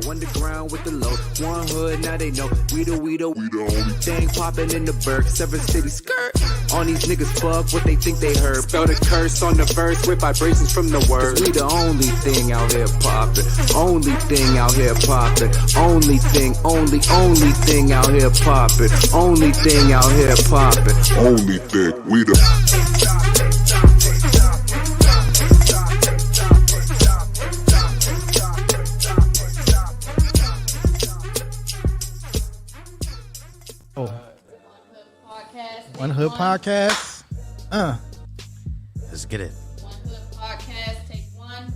underground with the low. One hood, now they know. We the only thing popping in the Burke. 7 City skirt. On these niggas fuck what they think they heard. Spell the curse on the verse with vibrations from the words. We the only thing out here popping. Only thing out here popping. Only thing out here popping. Only thing out here popping. Only thing, we the... One Hood Podcast. Let's get it. One Hood Podcast, take one.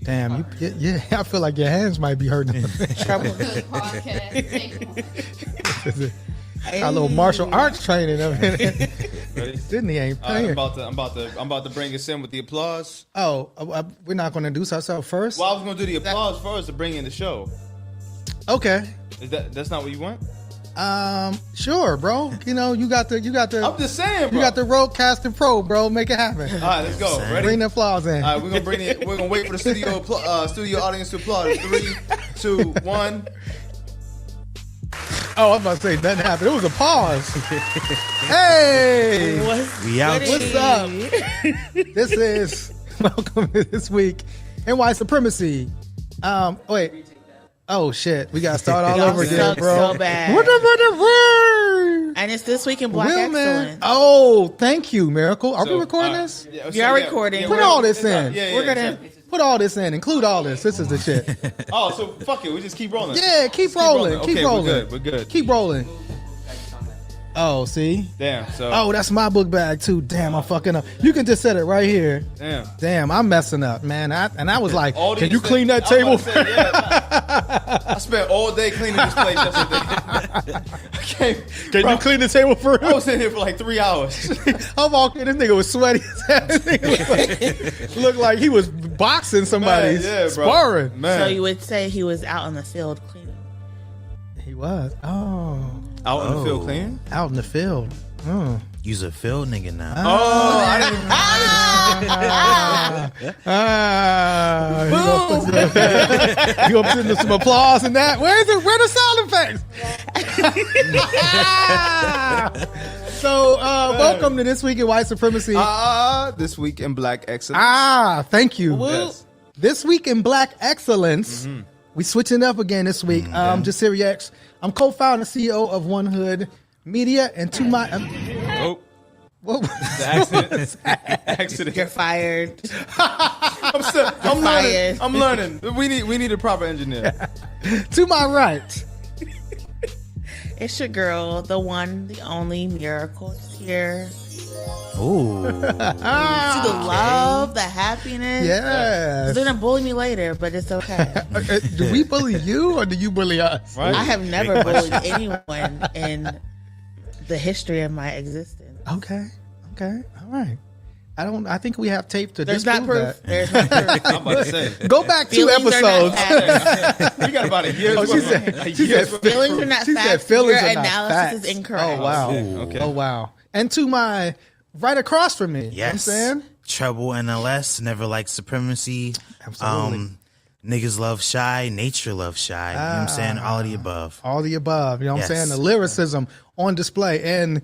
Damn, yeah, I feel like your hands might be hurting. Treble Hood Podcast, take one. Got a little martial arts training. Ready? Sydney ain't playing. I'm about to bring us in with the applause. Oh, we're not going to introduce ourselves first? Well, I was going to do the applause first to bring in the show. Okay. That's not what you want? Sure, bro. You got the. I'm just saying, bro. You got the Roadcaster Pro, bro. Make it happen. All right, let's go. Ready? Bring the applause in. All right, we're gonna wait for the studio audience to applaud. 3, 2, 1. Oh, I was about to say nothing happened. It was a pause. Hey, We out. what's up? This is welcome to this week in White Supremacy. Wait. Oh shit, we gotta start all over again, bro. So bad. What the And it's This Week in Black Will, Excellence. Oh, thank you, Miracle. Are we So, recording this? Yeah, We are recording. Put all this in. We're gonna. Put all this in. Include all this. This is the shit. Oh, so fuck it. We just keep rolling. Yeah, keep rolling. Keep Okay, rolling. We're good. Keep rolling. Oh, see? Damn. So. Oh, that's my book bag too. Damn, I'm fucking up. You can just set it right here. Damn. Damn, I'm messing up, man. I was like, All can these you things- clean that I was table? about to say, yeah, I spent all day cleaning this place yesterday. Can you clean the table for I real? was in here for like 3 hours. I'm walking. This nigga was sweaty as hell. This nigga looked like he was boxing somebody, Man, yeah, bro. sparring. Man. So you would say he was out in the field cleaning. He was. Oh, Out in the field cleaning? out in the field. Mm. You's a field nigga now. Oh, I didn't. You gonna put some applause in that? Where the sound effects? So, welcome to This Week in White Supremacy. This week in Black Excellence. Thank you. Yes. This Week in Black Excellence. We switching up again this week. Jasiri X. I'm co-founder and CEO of One Hood Media, and to my Oh, what was the accident. You're fired. I'm learning. fired. I'm learning. We need a proper engineer. to my right. It's your girl, the one, the only Miracle is here. Ooh. See the love, the happiness. Yes. They're gonna bully me later, but it's okay. Do we bully you or do you bully us? Right? I have never bullied anyone in the history of my existence. Okay. All right. I think we have tape to There's not disprove proof. that. There's not proof. I'm about to say. Go back 2 Feelings are not episodes. facts. We got about a year's Oh, she worth. said- A she year's said worth. Feelings are not She said facts. feelings Your are not analysis facts. is incorrect. Oh wow. Okay. Oh wow. And to my right across from me. You know what I'm Yes. saying? Treble NLS, never like supremacy. Absolutely. Niggas love shy, nature loves shy. You know what I'm saying? All of the above. All the above. You know what I'm Yes. saying? The lyricism on display. And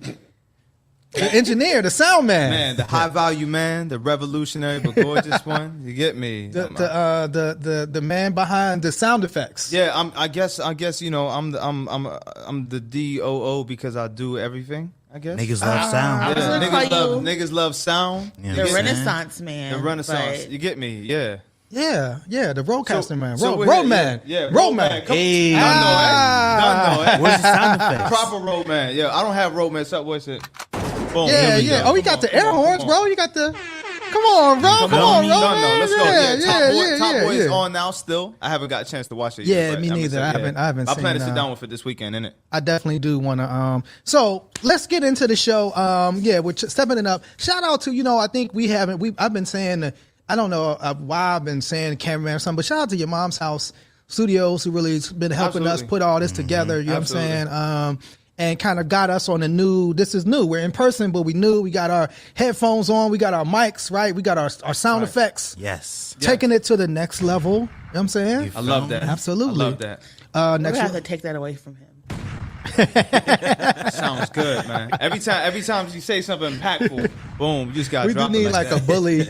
the engineer, the sound man. Man, the high value man, the revolutionary but gorgeous one. You get me? The man behind the sound effects. Yeah, I guess you know I'm the DOO because I do everything. I guess Niggas love sound. I was Yeah, gonna call you niggas love sound. You know the what I'm saying? Renaissance man. The Renaissance. but You get me? Yeah. Yeah, the roadcaster man. So we're road here, man. Yeah, road man. Come- Hey. Done know it. Where's the sound effects? Proper road man. Yeah, I don't have road man. So what's it? Boom. Yeah, Here we yeah. go. Oh, you got the air horns, bro. You got the. Come on, bro. Come on, bro. No, man. let's go. Yeah, Top Boy is yeah. on now. Still, I haven't got a chance to watch it. Yeah, yet, but me I'm neither. excited. I haven't I plan to seen, sit down with it this weekend, innit? I definitely do want to. So let's get into the show. We're stepping it up. Shout out to I think I've been saying I don't know why I've been saying cameraman or something, but shout out to your mom's house studios who really been helping us Absolutely. put all this together. You know Absolutely. what I'm saying? and kind of got us on a new, this is new. We're in person, but we knew we got our headphones on. We got our mics, right? We got our sound effects. Yes. Taking it to the next level. You know what I'm saying? I love that. Absolutely. I love that. We Next have to take that away from him. Sounds good, man. Every time you say something impactful, boom, you just got. we do need like a bully.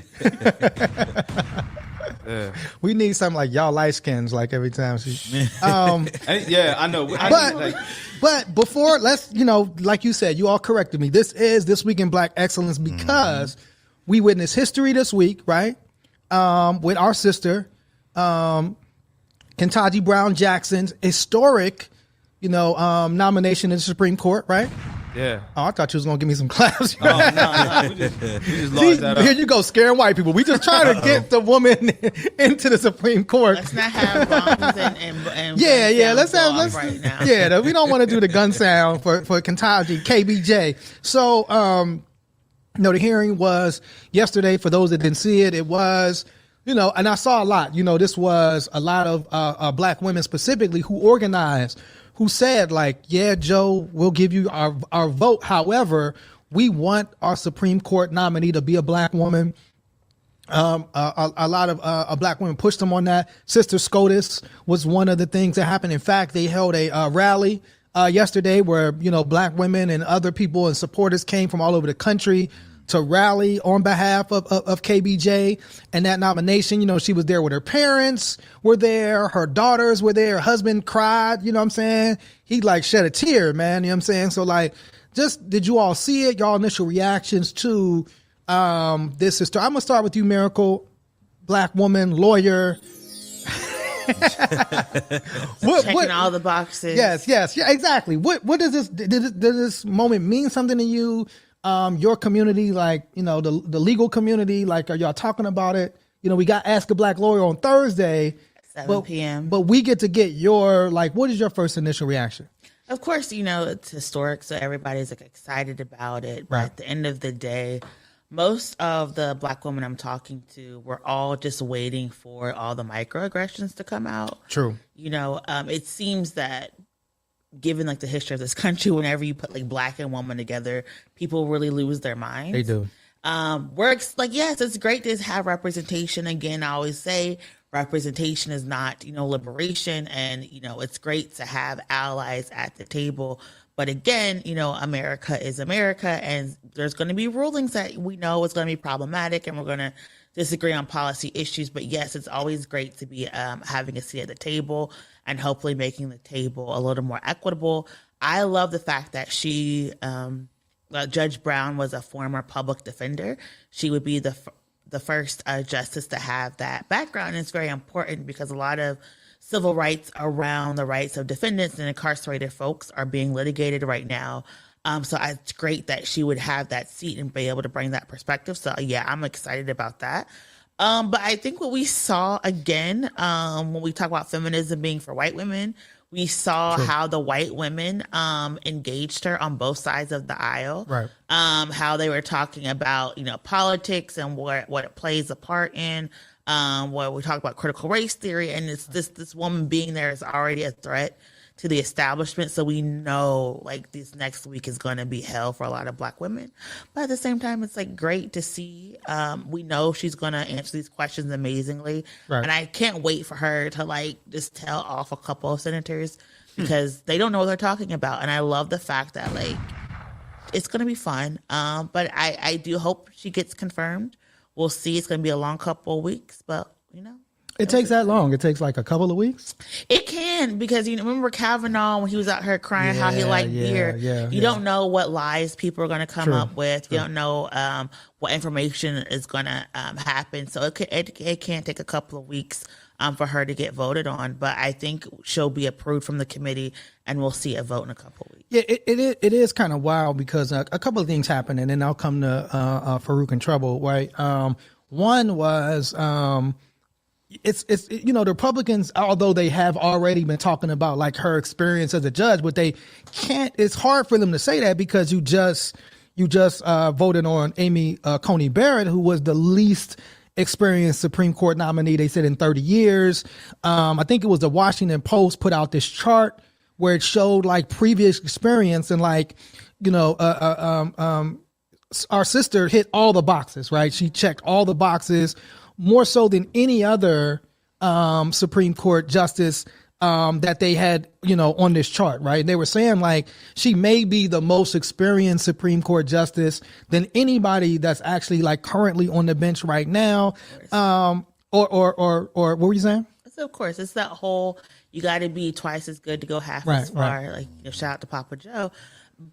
Yeah. We need something like y'all light skins like every time. Yeah, I know. But before, let's, like you said, you all corrected me. This is This Week in Black Excellence because we witnessed history this week, right? With our sister, Ketanji Brown Jackson's historic, nomination in the Supreme Court, right? Yeah. Oh, I thought you was gonna give me some claps. No. We just lost that up. Here you go, scaring white people. We just trying to get the woman into the Supreme Court. Let's not have bombs and Yeah. Let's right now. Yeah, we don't want to do the gun sound for Ketanji, KBJ. So, the hearing was yesterday. For those that didn't see it, it was, and I saw a lot. This was a lot of black women specifically who organized, who said, like, yeah, Joe, we'll give you our vote. However, we want our Supreme Court nominee to be a black woman. A lot of black women pushed them on that. Sister SCOTUS was one of the things that happened. In fact, they held a rally yesterday where, black women and other people and supporters came from all over the country to rally on behalf of KBJ and that nomination. She was there with her parents were there, her daughters were there, her husband cried, you know what I'm saying? He like shed a tear, man, you know what I'm saying? So like, just, did you all see it? Y'all initial reactions to this sister? I'm gonna start with you, Miracle, black woman, lawyer. Checking all the boxes. Yes, yeah, exactly. What does this, did this moment mean something to you? Your community, like, the legal community, like, are y'all talking about it? We got Ask a Black Lawyer on Thursday, 7 p.m. But we get to get your, like, what is your first initial reaction? Of course, it's historic, so everybody's like excited about it. But at the end of the day, most of the black women I'm talking to were all just waiting for all the microaggressions to come out. True. It seems that given like the history of this country, whenever you put like black and woman together, people really lose their minds. They do. Yes, it's great to have representation. Again, I always say representation is not, liberation. And, it's great to have allies at the table. But again, America is America, and there's going to be rulings that we know is going to be problematic, and we're going to disagree on policy issues. But yes, it's always great to be having a seat at the table and hopefully making the table a little more equitable. I love the fact that she, Judge Brown, was a former public defender. She would be the first justice to have that background. And it's very important because a lot of civil rights around the rights of defendants and incarcerated folks are being litigated right now. So it's great that she would have that seat and be able to bring that perspective. So yeah, I'm excited about that. But I think what we saw again, when we talk about feminism being for white women, we saw how the white women engaged her on both sides of the aisle. Right. How they were talking about, politics and what it plays a part in. Where we talk about critical race theory, and it's this woman being there is already a threat to the establishment. So we know like this next week is going to be hell for a lot of black women. But at the same time, it's like great to see. We know she's going to answer these questions amazingly. Right. And I can't wait for her to like just tell off a couple of senators because they don't know what they're talking about. And I love the fact that like it's going to be fun. But I do hope she gets confirmed. We'll see. It's going to be a long couple of weeks, but It takes that long. It takes like a couple of weeks. It can, because remember Kavanaugh when he was out here crying how he liked beer. You don't know what lies people are going to come up with. You don't know what information is going to happen. So it can take a couple of weeks for her to get voted on. But I think she'll be approved from the committee, and we'll see a vote in a couple of weeks. Yeah, it is kind of wild because a couple of things happened, and then I'll come to Farouk and Treble. Right. One was. It's the Republicans, although they have already been talking about like her experience as a judge, but they can't. It's hard for them to say that because you just voted on Amy Coney Barrett, who was the least experienced Supreme Court nominee, they said, in 30 years. I think it was the Washington Post put out this chart where it showed like previous experience and like, our sister hit all the boxes, right? She checked all the boxes more so than any other Supreme Court justice that they had, on this chart, right? They were saying like she may be the most experienced Supreme Court justice than anybody that's actually like currently on the bench right now. Or what were you saying? So of course, it's that whole you got to be twice as good to go half as far. Like shout out to Papa Joe.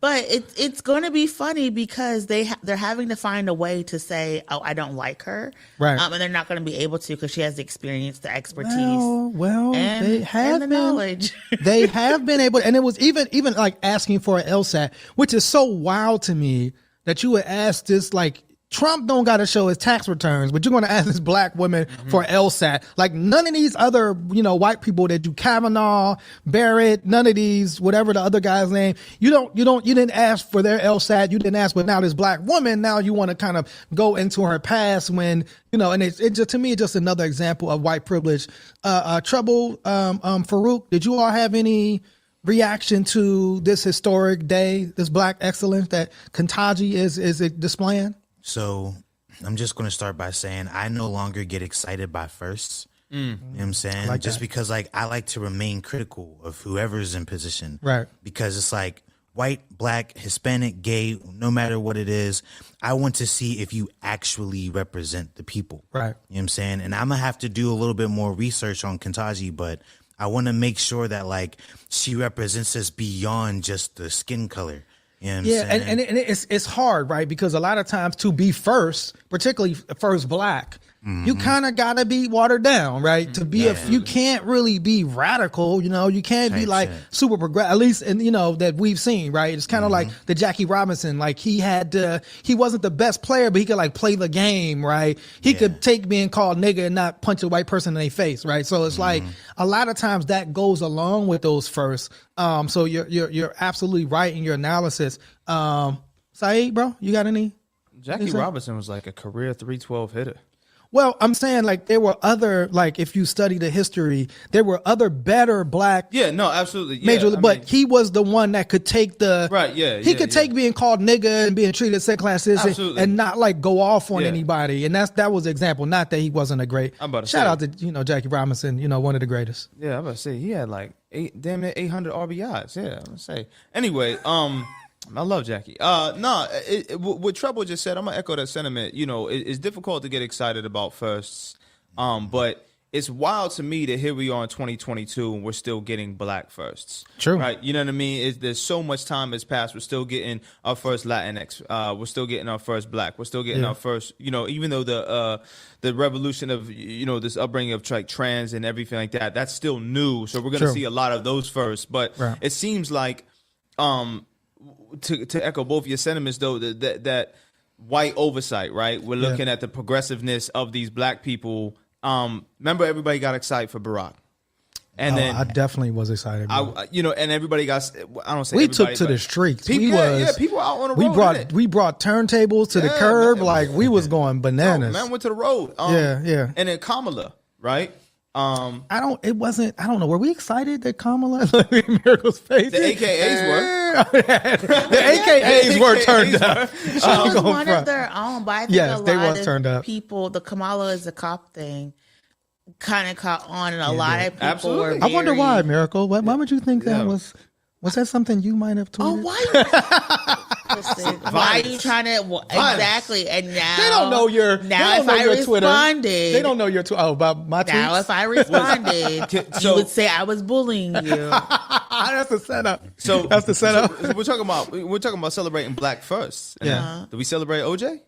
But it's going to be funny because they're having to find a way to say, oh, I don't like her, right? And they're not going to be able to because she has the experience, the expertise, they have and the knowledge. They have been able, and it was even like asking for an LSAT, which is so wild to me that you would ask this like. Trump don't got to show his tax returns, but you're going to ask this black woman for LSAT. Like none of these other, white people that do Kavanaugh, Barrett, none of these, whatever the other guy's name, you didn't ask for their LSAT. You didn't ask, but now this black woman, now you want to kind of go into her past when, and it just, to me, it's just another example of white privilege. Treble, Farouk, did you all have any reaction to this historic day, this black excellence that Ketanji is displaying? So I'm just going to start by saying I no longer get excited by firsts. You know what I'm saying? Like just that. because like I like to remain critical of whoever's in position. Right. Because it's like white, black, Hispanic, gay, no matter what it is, I want to see if you actually represent the people. Right. You know what I'm saying? And I'm going to have to do a little bit more research on Ketanji, but I want to make sure that like she represents us beyond just the skin color. You know what I'm saying? And it's hard, right? Because a lot of times to be first, particularly first black, you kind of got to be watered down, right? To be you can't really be radical, you can't be like super progressive, at least, and that we've seen, right? It's kind of like the Jackie Robinson, like he wasn't the best player, but he could like play the game, right? He could take being called nigga and not punch a white person in their face, right? So it's like a lot of times that goes along with those firsts. So you're absolutely right in your analysis. Saïd, bro, you got any? Jackie Robinson was like a career 312 hitter. Well, I'm saying like there were other, like if you study the history, there were other better black. Yeah, no, absolutely. Yeah, major, but he was the one that could take the right. Yeah, he could take being called nigga and being treated second class citizen and not like go off on anybody. And that was the example. Not that he wasn't a great. I'm about to shout out to Jackie Robinson. One of the greatest. Yeah, I'm about to say he had like damn near 800 RBIs. Yeah, I'm gonna say. Anyway, I love Jackie. What Treble just said, I'm gonna echo that sentiment. It's difficult to get excited about firsts, but it's wild to me that here we are in 2022 and we're still getting black firsts. True, right? You know what I mean? There's so much time has passed. We're still getting our first Latinx. We're still getting our first black. We're still getting our first. Even though the revolution of this upbringing of like trans and everything like that, that's still new. So we're gonna see a lot of those first. But it seems like to echo both your sentiments, though, that white oversight, right? We're looking at the progressiveness of these black people. Remember, everybody got excited for Barack, and then I definitely was excited. And everybody got. I don't say we everybody, took to the streets. People, people out on the road. We brought turntables to the curb, man, like we was going bananas. Man went to the road. Yeah. And then Kamala, right? I don't know. Were we excited that Kamala Miracle's face? The AKAs were. The AKAs were turned up. She was one of their own, but I think a lot of people, the Kamala is a cop thing, kind of caught on, and a lot of people were very, I wonder why, Miracle. Why would you think that was? Was that something you might have tweeted? Oh, why? Listen, why are you trying to exactly? And now they don't know your. Now, if I responded, they don't know your Twitter. Oh, about my tweets. Now, if I responded, you would say I was bullying you. That's the setup. So that's the setup. So we're talking about celebrating black first. Yeah. Do we celebrate OJ?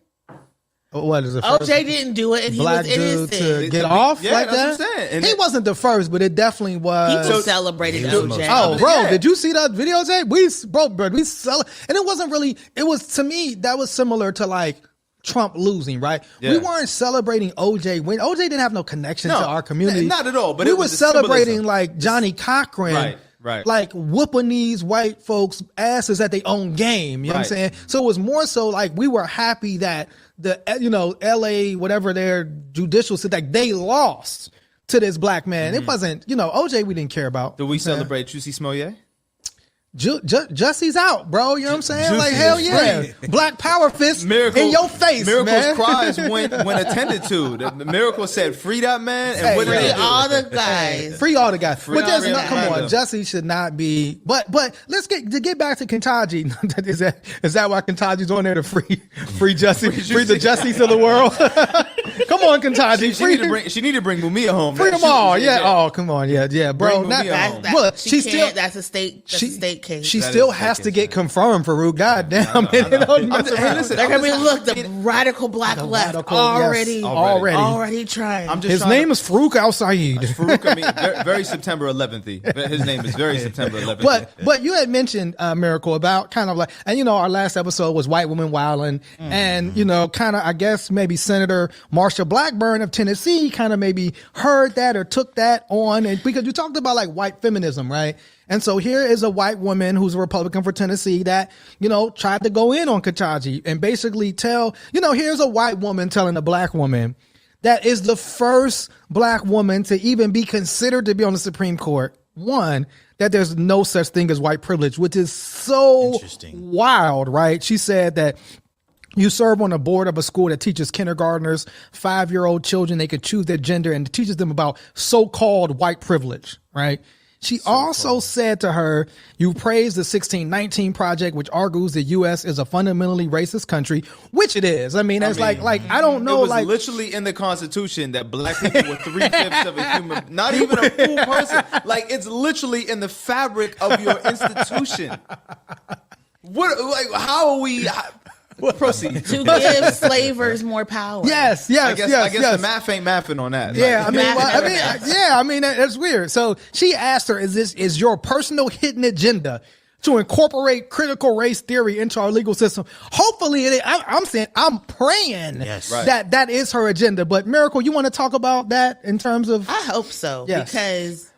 What is it? OJ didn't do it, and black he was innocent. To get off like that's that. What I'm saying. He wasn't the first, but it definitely was. People celebrated OJ. Oh, bro, did you see that video, Jay? We and it wasn't really. It was, to me, that was similar to like Trump losing, right? We weren't celebrating OJ when OJ didn't have no connection to our community, not at all. But we it were was celebrating symbolism. like Johnny Cochran. Right. Like whooping these white folks' asses at their own game. You know what I'm saying? So it was more so like we were happy that the LA, whatever their judicial said, like they lost to this black man. It wasn't, OJ we didn't care about. Do we celebrate Juicy Smollett? Jussie's out, bro. You know what I'm saying? Like, hell yeah. Black power fist in your face, Miracle's man. cries went attended to. The Miracle said, free that man. And what did Free they do? all the guys. Free all the guys. Free But there's all no, the come on, guys. Jussie should not be. But let's get back to Ketanji. is that why Ketanji's on there to free Jussie, free the Jussies of the world? Come on, Ketanji. She need to bring Mumia home. Free them all, yeah. Oh, come on, yeah, bro. Bring Not, Mumia home. well, She she's can't. still. That's a state case. She That still is has the to case, get confirmed, Farouk. God damn it. Hey, listen, They're gonna be I'm look the radical black The left radical, yes, already trying. I'm just His trying name to- is Farouk Al-Said. Farouk, I mean, very September 11th. His name is very September 11th. But you had mentioned Miracle about kind of like, and our last episode was white women wilding, and kind of I guess maybe Senator Marsha Blackburn of Tennessee kind of maybe heard that or took that on, and because you talked about like white feminism, right? And so here is a white woman who's a Republican for Tennessee that, tried to go in on Ketanji and basically tell, here's a white woman telling a black woman that is the first black woman to even be considered to be on the Supreme Court. One, that there's no such thing as white privilege, which is so wild, right? She said that you serve on the board of a school that teaches kindergartners, 5-year-old children, they could choose their gender and teaches them about so-called white privilege, right? She also said to her, you praised the 1619 Project, which argues the U.S. is a fundamentally racist country, which it is. I mean, like, I don't know. It was like literally in the Constitution that black people were 3/5 of a human, not even a full person. Like, it's literally in the fabric of your institution. How are we... Proceed. to give slavers more power. Yes. I guess the math ain't mathing on that. Yeah, Like- I mean, that's weird. So she asked her, is your personal hidden agenda to incorporate critical race theory into our legal system? Hopefully it is. I'm praying Yes. Right. that is her agenda. But Miracle, you want to talk about that in terms of? I hope so, Yes. because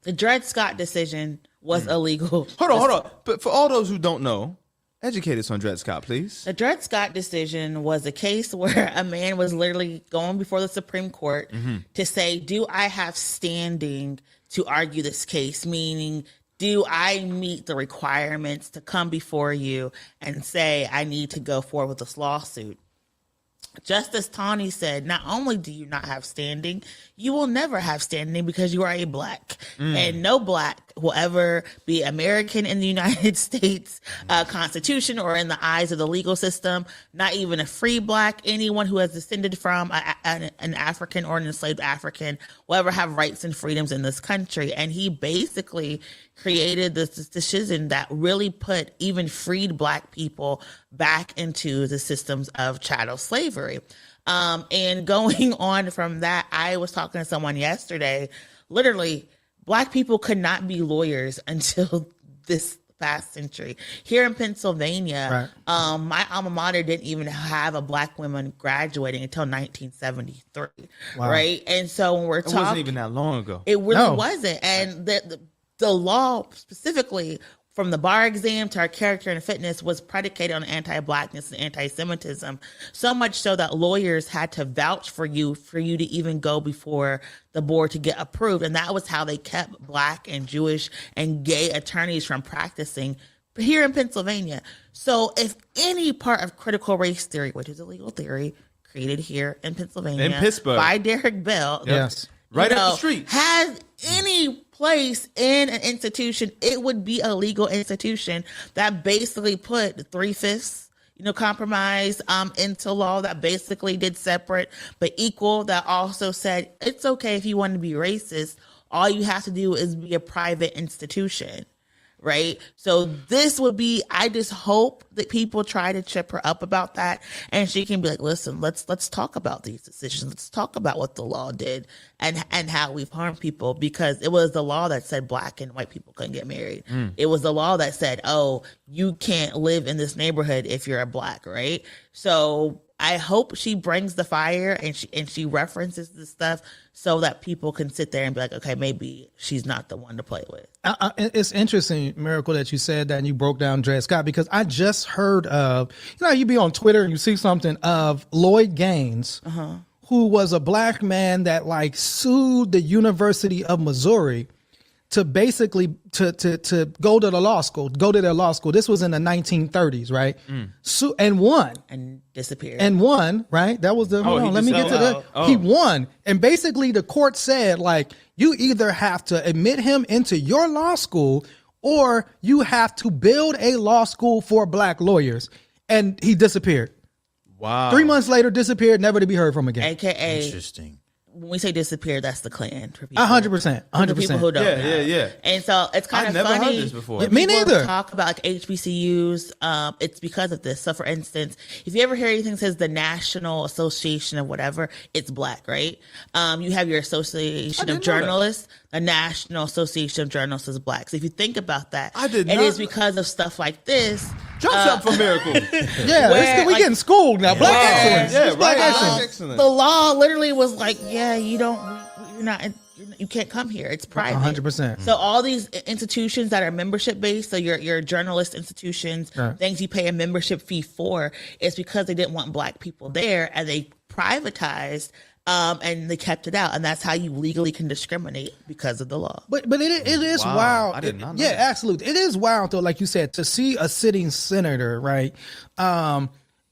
the Dred Scott decision was illegal. Hold on. But for all those who don't know, educate us on Dred Scott, please. The Dred Scott decision was a case where a man was literally going before the Supreme Court to say, do I have standing to argue this case? Meaning, do I meet the requirements to come before you and say I need to go forward with this lawsuit? Justice Taney said, not only do you not have standing, you will never have standing because you are a black. And no black will ever be American in the United States Constitution or in the eyes of the legal system, not even a free black. Anyone who has descended from an African or an enslaved African will ever have rights and freedoms in this country. And he basically created this decision that really put even freed black people back into the systems of chattel slavery. And going on from that, I was talking to someone yesterday, literally, black people could not be lawyers until this past century. Here in Pennsylvania, my alma mater didn't even have a black woman graduating until 1973, right? And so when we're It talking, wasn't even that long ago. it really wasn't. And the law specifically, from the bar exam to our character and fitness, was predicated on anti-blackness and anti-Semitism. So much so that lawyers had to vouch for you to even go before the board to get approved. And that was how they kept black and Jewish and gay attorneys from practicing here in Pennsylvania. So if any part of critical race theory, which is a legal theory created here in Pennsylvania, In Pittsburgh. by Derek Bell, Yes. Right up the street. has any place in an institution, it would be a legal institution that basically put 3/5 compromise into law, that basically did separate but equal, that also said it's okay if you want to be racist, all you have to do is be a private institution. Right. So this would be, I just hope that people try to trip her up about that. And she can be like, listen, let's talk about these decisions. Let's talk about what the law did and how we've harmed people, because it was the law that said black and white people couldn't get married. It was the law that said, oh, you can't live in this neighborhood if you're a black. Right. So I hope she brings the fire and she references this stuff so that people can sit there and be like, okay, maybe she's not the one to play with. It's interesting, Miracle, that you said that and you broke down Dred Scott, because I just heard of, you be on Twitter and you see something of Lloyd Gaines, who was a black man that sued the University of Missouri to basically to go to the law school, go to their law school. This was in the 1930s, right? So, and won. And disappeared. And won, right? That was the, hold on, let me get to the, he won. And basically the court said, like, you either have to admit him into your law school or you have to build a law school for black lawyers. And he disappeared. Wow. 3 months later, disappeared, never to be heard from again. AKA, Interesting. when we say disappear, that's the Klan. For people, 100%. for the people who 100%. don't know. Yeah. And so it's kind I've of never funny. heard this before. When Me people neither. talk about like HBCUs, it's because of this. So for instance, if you ever hear anything that says the National Association of whatever, it's black, right? You have your Association of Journalists. The National Association of Journalists is black. So if you think about that, it is because of stuff like this. Drop something for Miracle. Yeah, Where, we like- getting schooled now. Black excellence. Yeah, It's black right. excellence. Excellent. The law literally was like, yeah, you're not, you can't come here. It's private. 100%. So all these institutions that are membership based, so your journalist institutions, Right. things you pay a membership fee for, it's because they didn't want black people there, and they privatized, and they kept it out, and that's how you legally can discriminate because of the law. But it is Wow. wild. I did not know Yeah, that. absolutely. It is wild though, like you said, to see a sitting senator, right?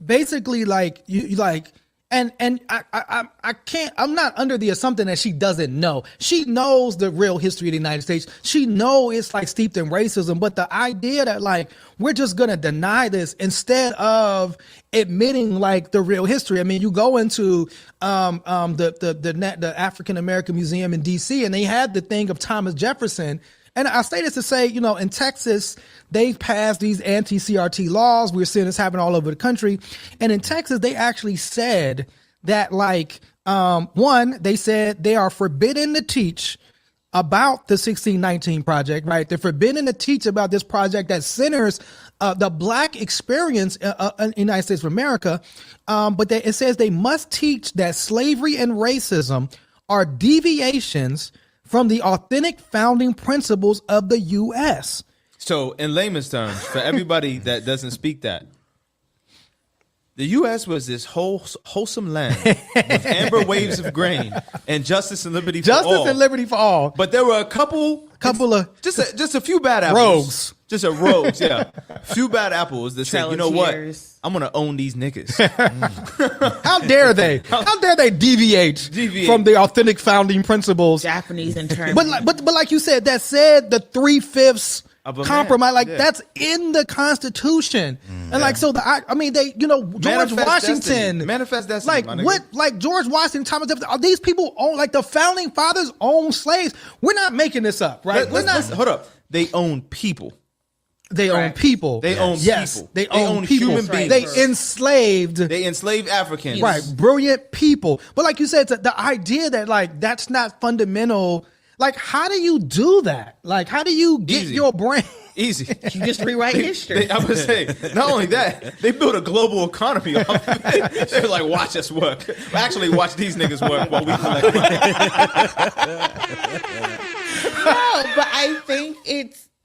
Basically, like you like, and I can't. I'm not under the assumption that she doesn't know. She knows the real history of the United States. She knows it's like steeped in racism. But the idea that like we're just gonna deny this instead of admitting like the real history. I mean, you go into the African American Museum in D.C. and they had the thing of Thomas Jefferson. And I say this to say, you know, in Texas, they've passed these anti-CRT laws. We're seeing this happen all over the country. And in Texas, they actually said that, like, one, they said they are forbidden to teach about the 1619 Project, right? They're forbidden to teach about this project that centers the black experience in the United States of America. But it says they must teach that slavery and racism are deviations from the authentic founding principles of the U.S. So, in layman's terms, for everybody that doesn't speak that, the U.S. was this wholesome land with amber waves of grain and justice and liberty for all. Justice and liberty for all. But there were a couple of just a few bad apples. Rogues. Just a rogues, yeah. Few bad apples that said, you know what? Trellis. I'm gonna own these niggas. How dare they? How dare they deviate from the authentic founding principles? Japanese in terms. But like you said, that said the 3/5 Of a compromise, man, like yeah. that's in the Constitution. And like, so I mean, they, you know, George Manifest Washington, destiny. Manifest destiny, like my nigga. what, like George Washington, Thomas Jefferson, are these people own, like the founding fathers own slaves? We're not making this up, right? We're not. Hold up. They own people. They own people. They own people. They own people. human beings. They enslaved. They enslaved Africans. Right, brilliant people. But like you said, the idea that like that's not fundamental. Like, how do you do that? Like, how do you get Easy. your brain? You Easy. just rewrite history. I would say, not only that, they built a global economy off of it. They're like, watch us work. Actually, watch these niggas work while we collect money. No, but I think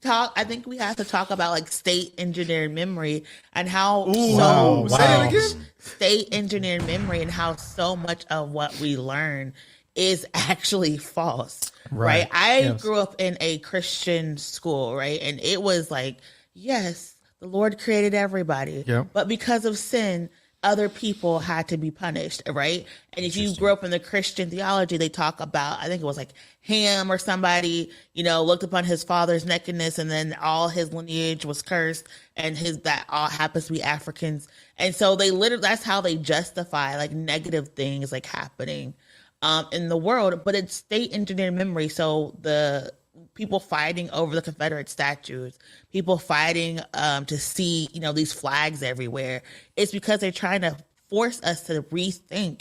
I think we have to talk about like state engineered memory and how Wow. Say it again. state engineered memory and how so much of what we learn is actually false. Right. I grew up in a Christian school, right? And it was like, yes, the Lord created everybody. Yeah. But because of sin, other people had to be punished, right? And if you grew up in the Christian theology, they talk about, I think it was like Ham or somebody, you know, looked upon his father's nakedness and then all his lineage was cursed and that all happens to be Africans. And so they literally, that's how they justify like negative things like happening in the world, but it's state engineered memory. So the people fighting over the Confederate statues, people fighting to see, you know, these flags everywhere. It's because they're trying to force us to rethink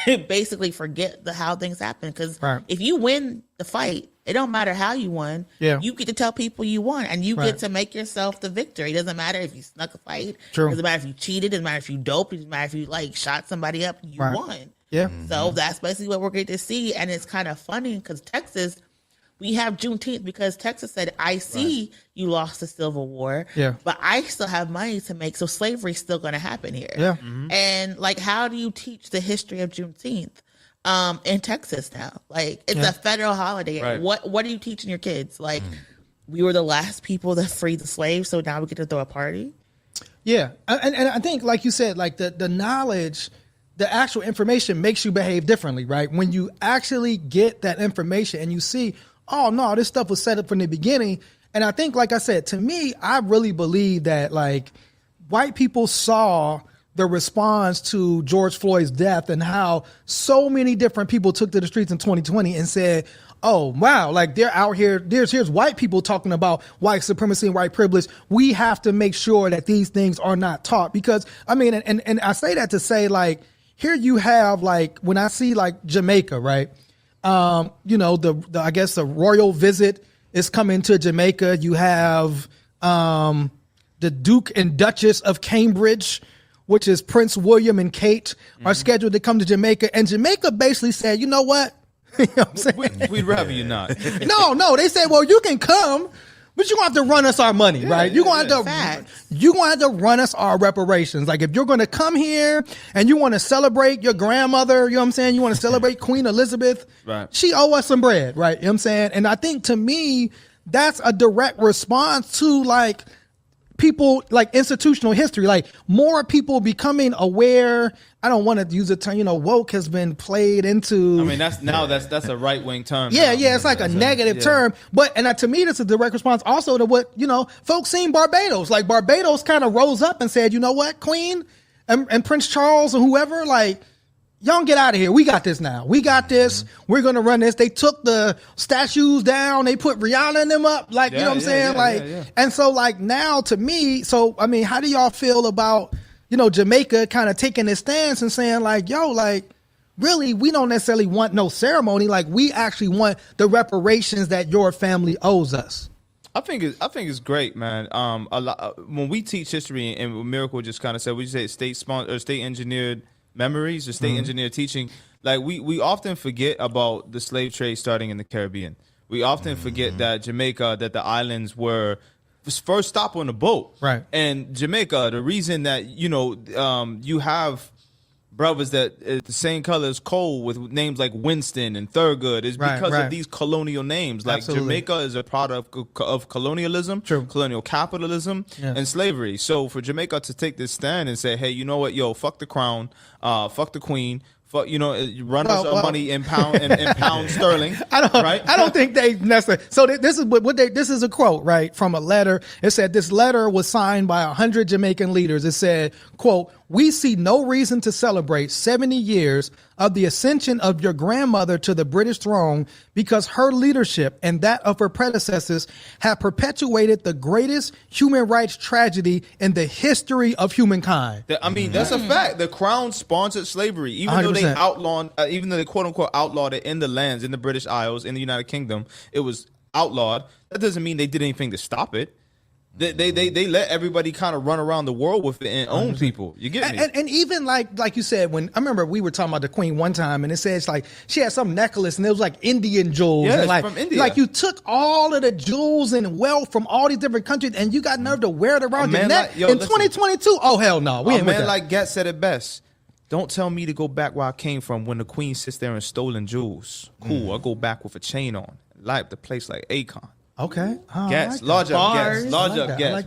and basically forget how things happen. Because if you win the fight, it don't matter how you won. Yeah. You get to tell people you won, and you get to make yourself the victor. It doesn't matter if you snuck a fight. True. It doesn't matter if you cheated. It doesn't matter if you doped. It doesn't matter if you like shot somebody up. You won. Yeah. So that's basically what we're getting to see. And it's kind of funny because Texas, we have Juneteenth because Texas said, I see you lost the Civil War, but I still have money to make. So slavery's still going to happen here. Yeah. And like, how do you teach the history of Juneteenth? in Texas now. Like it's a federal holiday. Right. What are you teaching your kids? Like we were the last people that freed the slaves, so now we get to throw a party. Yeah, and I think, like you said, like the knowledge, the actual information makes you behave differently, right? When you actually get that information and you see, oh no, this stuff was set up from the beginning. And I think, like I said, to me, I really believe that like white people saw the response to George Floyd's death and how so many different people took to the streets in 2020 and said, oh, wow, like they're out here. Here's white people talking about white supremacy and white privilege. We have to make sure that these things are not taught because, I mean, and I say that to say, like, here you have, like, when I see like Jamaica, right? You know, I guess the royal visit is coming to Jamaica. You have the Duke and Duchess of Cambridge, which is Prince William and Kate, are scheduled to come to Jamaica. And Jamaica basically said, you know what? You know what I'm saying? We'd rather you not. No, they said, well, you can come, but you're going to have to run us our money, right? You're going to have to run us our reparations. Like if you're going to come here and you want to celebrate your grandmother, you know what I'm saying? You want to celebrate Queen Elizabeth. Right. She owe us some bread, right? You know what I'm saying? And I think to me, that's a direct response to like people, like institutional history, like more people becoming aware. I don't want to use the term, you know, woke has been played into. I mean, that's a right wing term. Yeah, now. yeah, it's like a negative term. But and to me, that's a direct response also to what, you know, folks seen Barbados. Like Barbados kind of rose up and said, you know what, Queen and Prince Charles or whoever, like, y'all get out of here. We got this now. We got this. We're going to run this. They took the statues down. They put Rihanna and them up. Like, you know what I'm saying? And so like now to me, so, I mean, how do y'all feel about, you know, Jamaica kind of taking this stance and saying like, yo, like, really, we don't necessarily want no ceremony. Like we actually want the reparations that your family owes us. I think it's great, man. A lot, when we teach history, and Miracle just kind of said, we say state engineered memories or state engineered teaching. Like we often forget about the slave trade starting in the Caribbean. We often forget that Jamaica, that the islands were first stop on the boat. Right. And Jamaica, the reason that, you know, you have brothers that is the same color as Cole with names like Winston and Thurgood is because of these colonial names. Like Jamaica is a product of colonialism, colonial capitalism, and slavery. So for Jamaica to take this stand and say, hey, you know what, yo, fuck the crown, fuck the queen, fuck, you know, run us our money in pound sterling. I don't think they necessarily. So this is this is a quote, right, from a letter. It said this letter was signed by 100 Jamaican leaders. It said, quote, "We see no reason to celebrate 70 years of the ascension of your grandmother to the British throne because her leadership and that of her predecessors have perpetuated the greatest human rights tragedy in the history of humankind." I mean, that's a fact. The crown sponsored slavery, even 100%. Though they outlawed, even though they quote unquote outlawed it in the lands, in the British Isles, in the United Kingdom, it was outlawed. That doesn't mean they did anything to stop it. They let everybody kind of run around the world with it and own people. You get me? And even like you said, when I remember we were talking about the Queen one time, and it says like she had some necklace and it was like Indian jewels. Yeah, and like, from India. Like you took all of the jewels and wealth from all these different countries, and you got nerve to wear it around your neck in 2022. Oh hell no, we ain't with that. Like Get said it best. Don't tell me to go back where I came from when the Queen sits there and stolen jewels. Cool, I'll go back with a chain on, light up the place like Akon. Okay. Guess. Large up guess. Large up guess.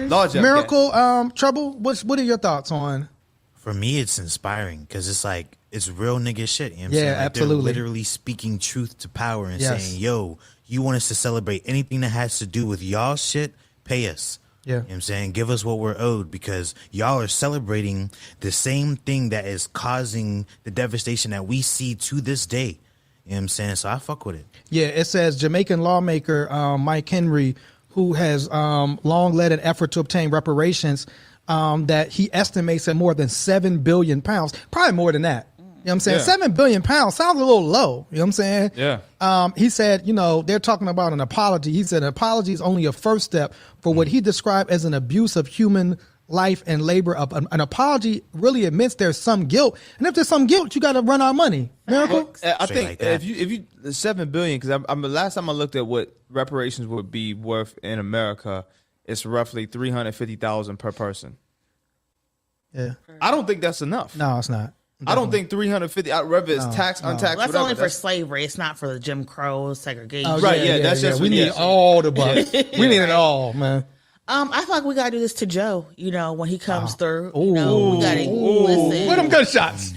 Large up Miracle, Treble, what are your thoughts on? For me, it's inspiring because it's like, it's real nigga shit. You know what I'm saying? Like absolutely. They're literally speaking truth to power and saying, yo, you want us to celebrate anything that has to do with y'all shit, pay us. Yeah. You know what I'm saying? Give us what we're owed because y'all are celebrating the same thing that is causing the devastation that we see to this day. You know what I'm saying? So I fuck with it. Yeah, it says Jamaican lawmaker Mike Henry, who has long led an effort to obtain reparations that he estimates at more than £7 billion, probably more than that. You know what I'm saying? £7 billion sounds a little low. You know what I'm saying? Yeah. He said, you know, they're talking about an apology. He said an apology is only a first step for what he described as an abuse of human life and labor. An apology really admits there's some guilt, and if there's some guilt, you got to run our money. Miracle. I think like if you $7 billion, because I'm the last time I looked at what reparations would be worth in America, it's roughly $350,000 per person. Yeah, I don't think that's enough. No, it's not. I don't think 350. I'd rather it's tax, untaxed. Well, that's whatever. only for slavery. It's not for the Jim Crow segregation. Right, yeah, that's just we what- need yeah. all the bucks. We need it all, man. I feel like we gotta do this to Joe. You know, when he comes through, you know, we gotta listen. Where them gunshots?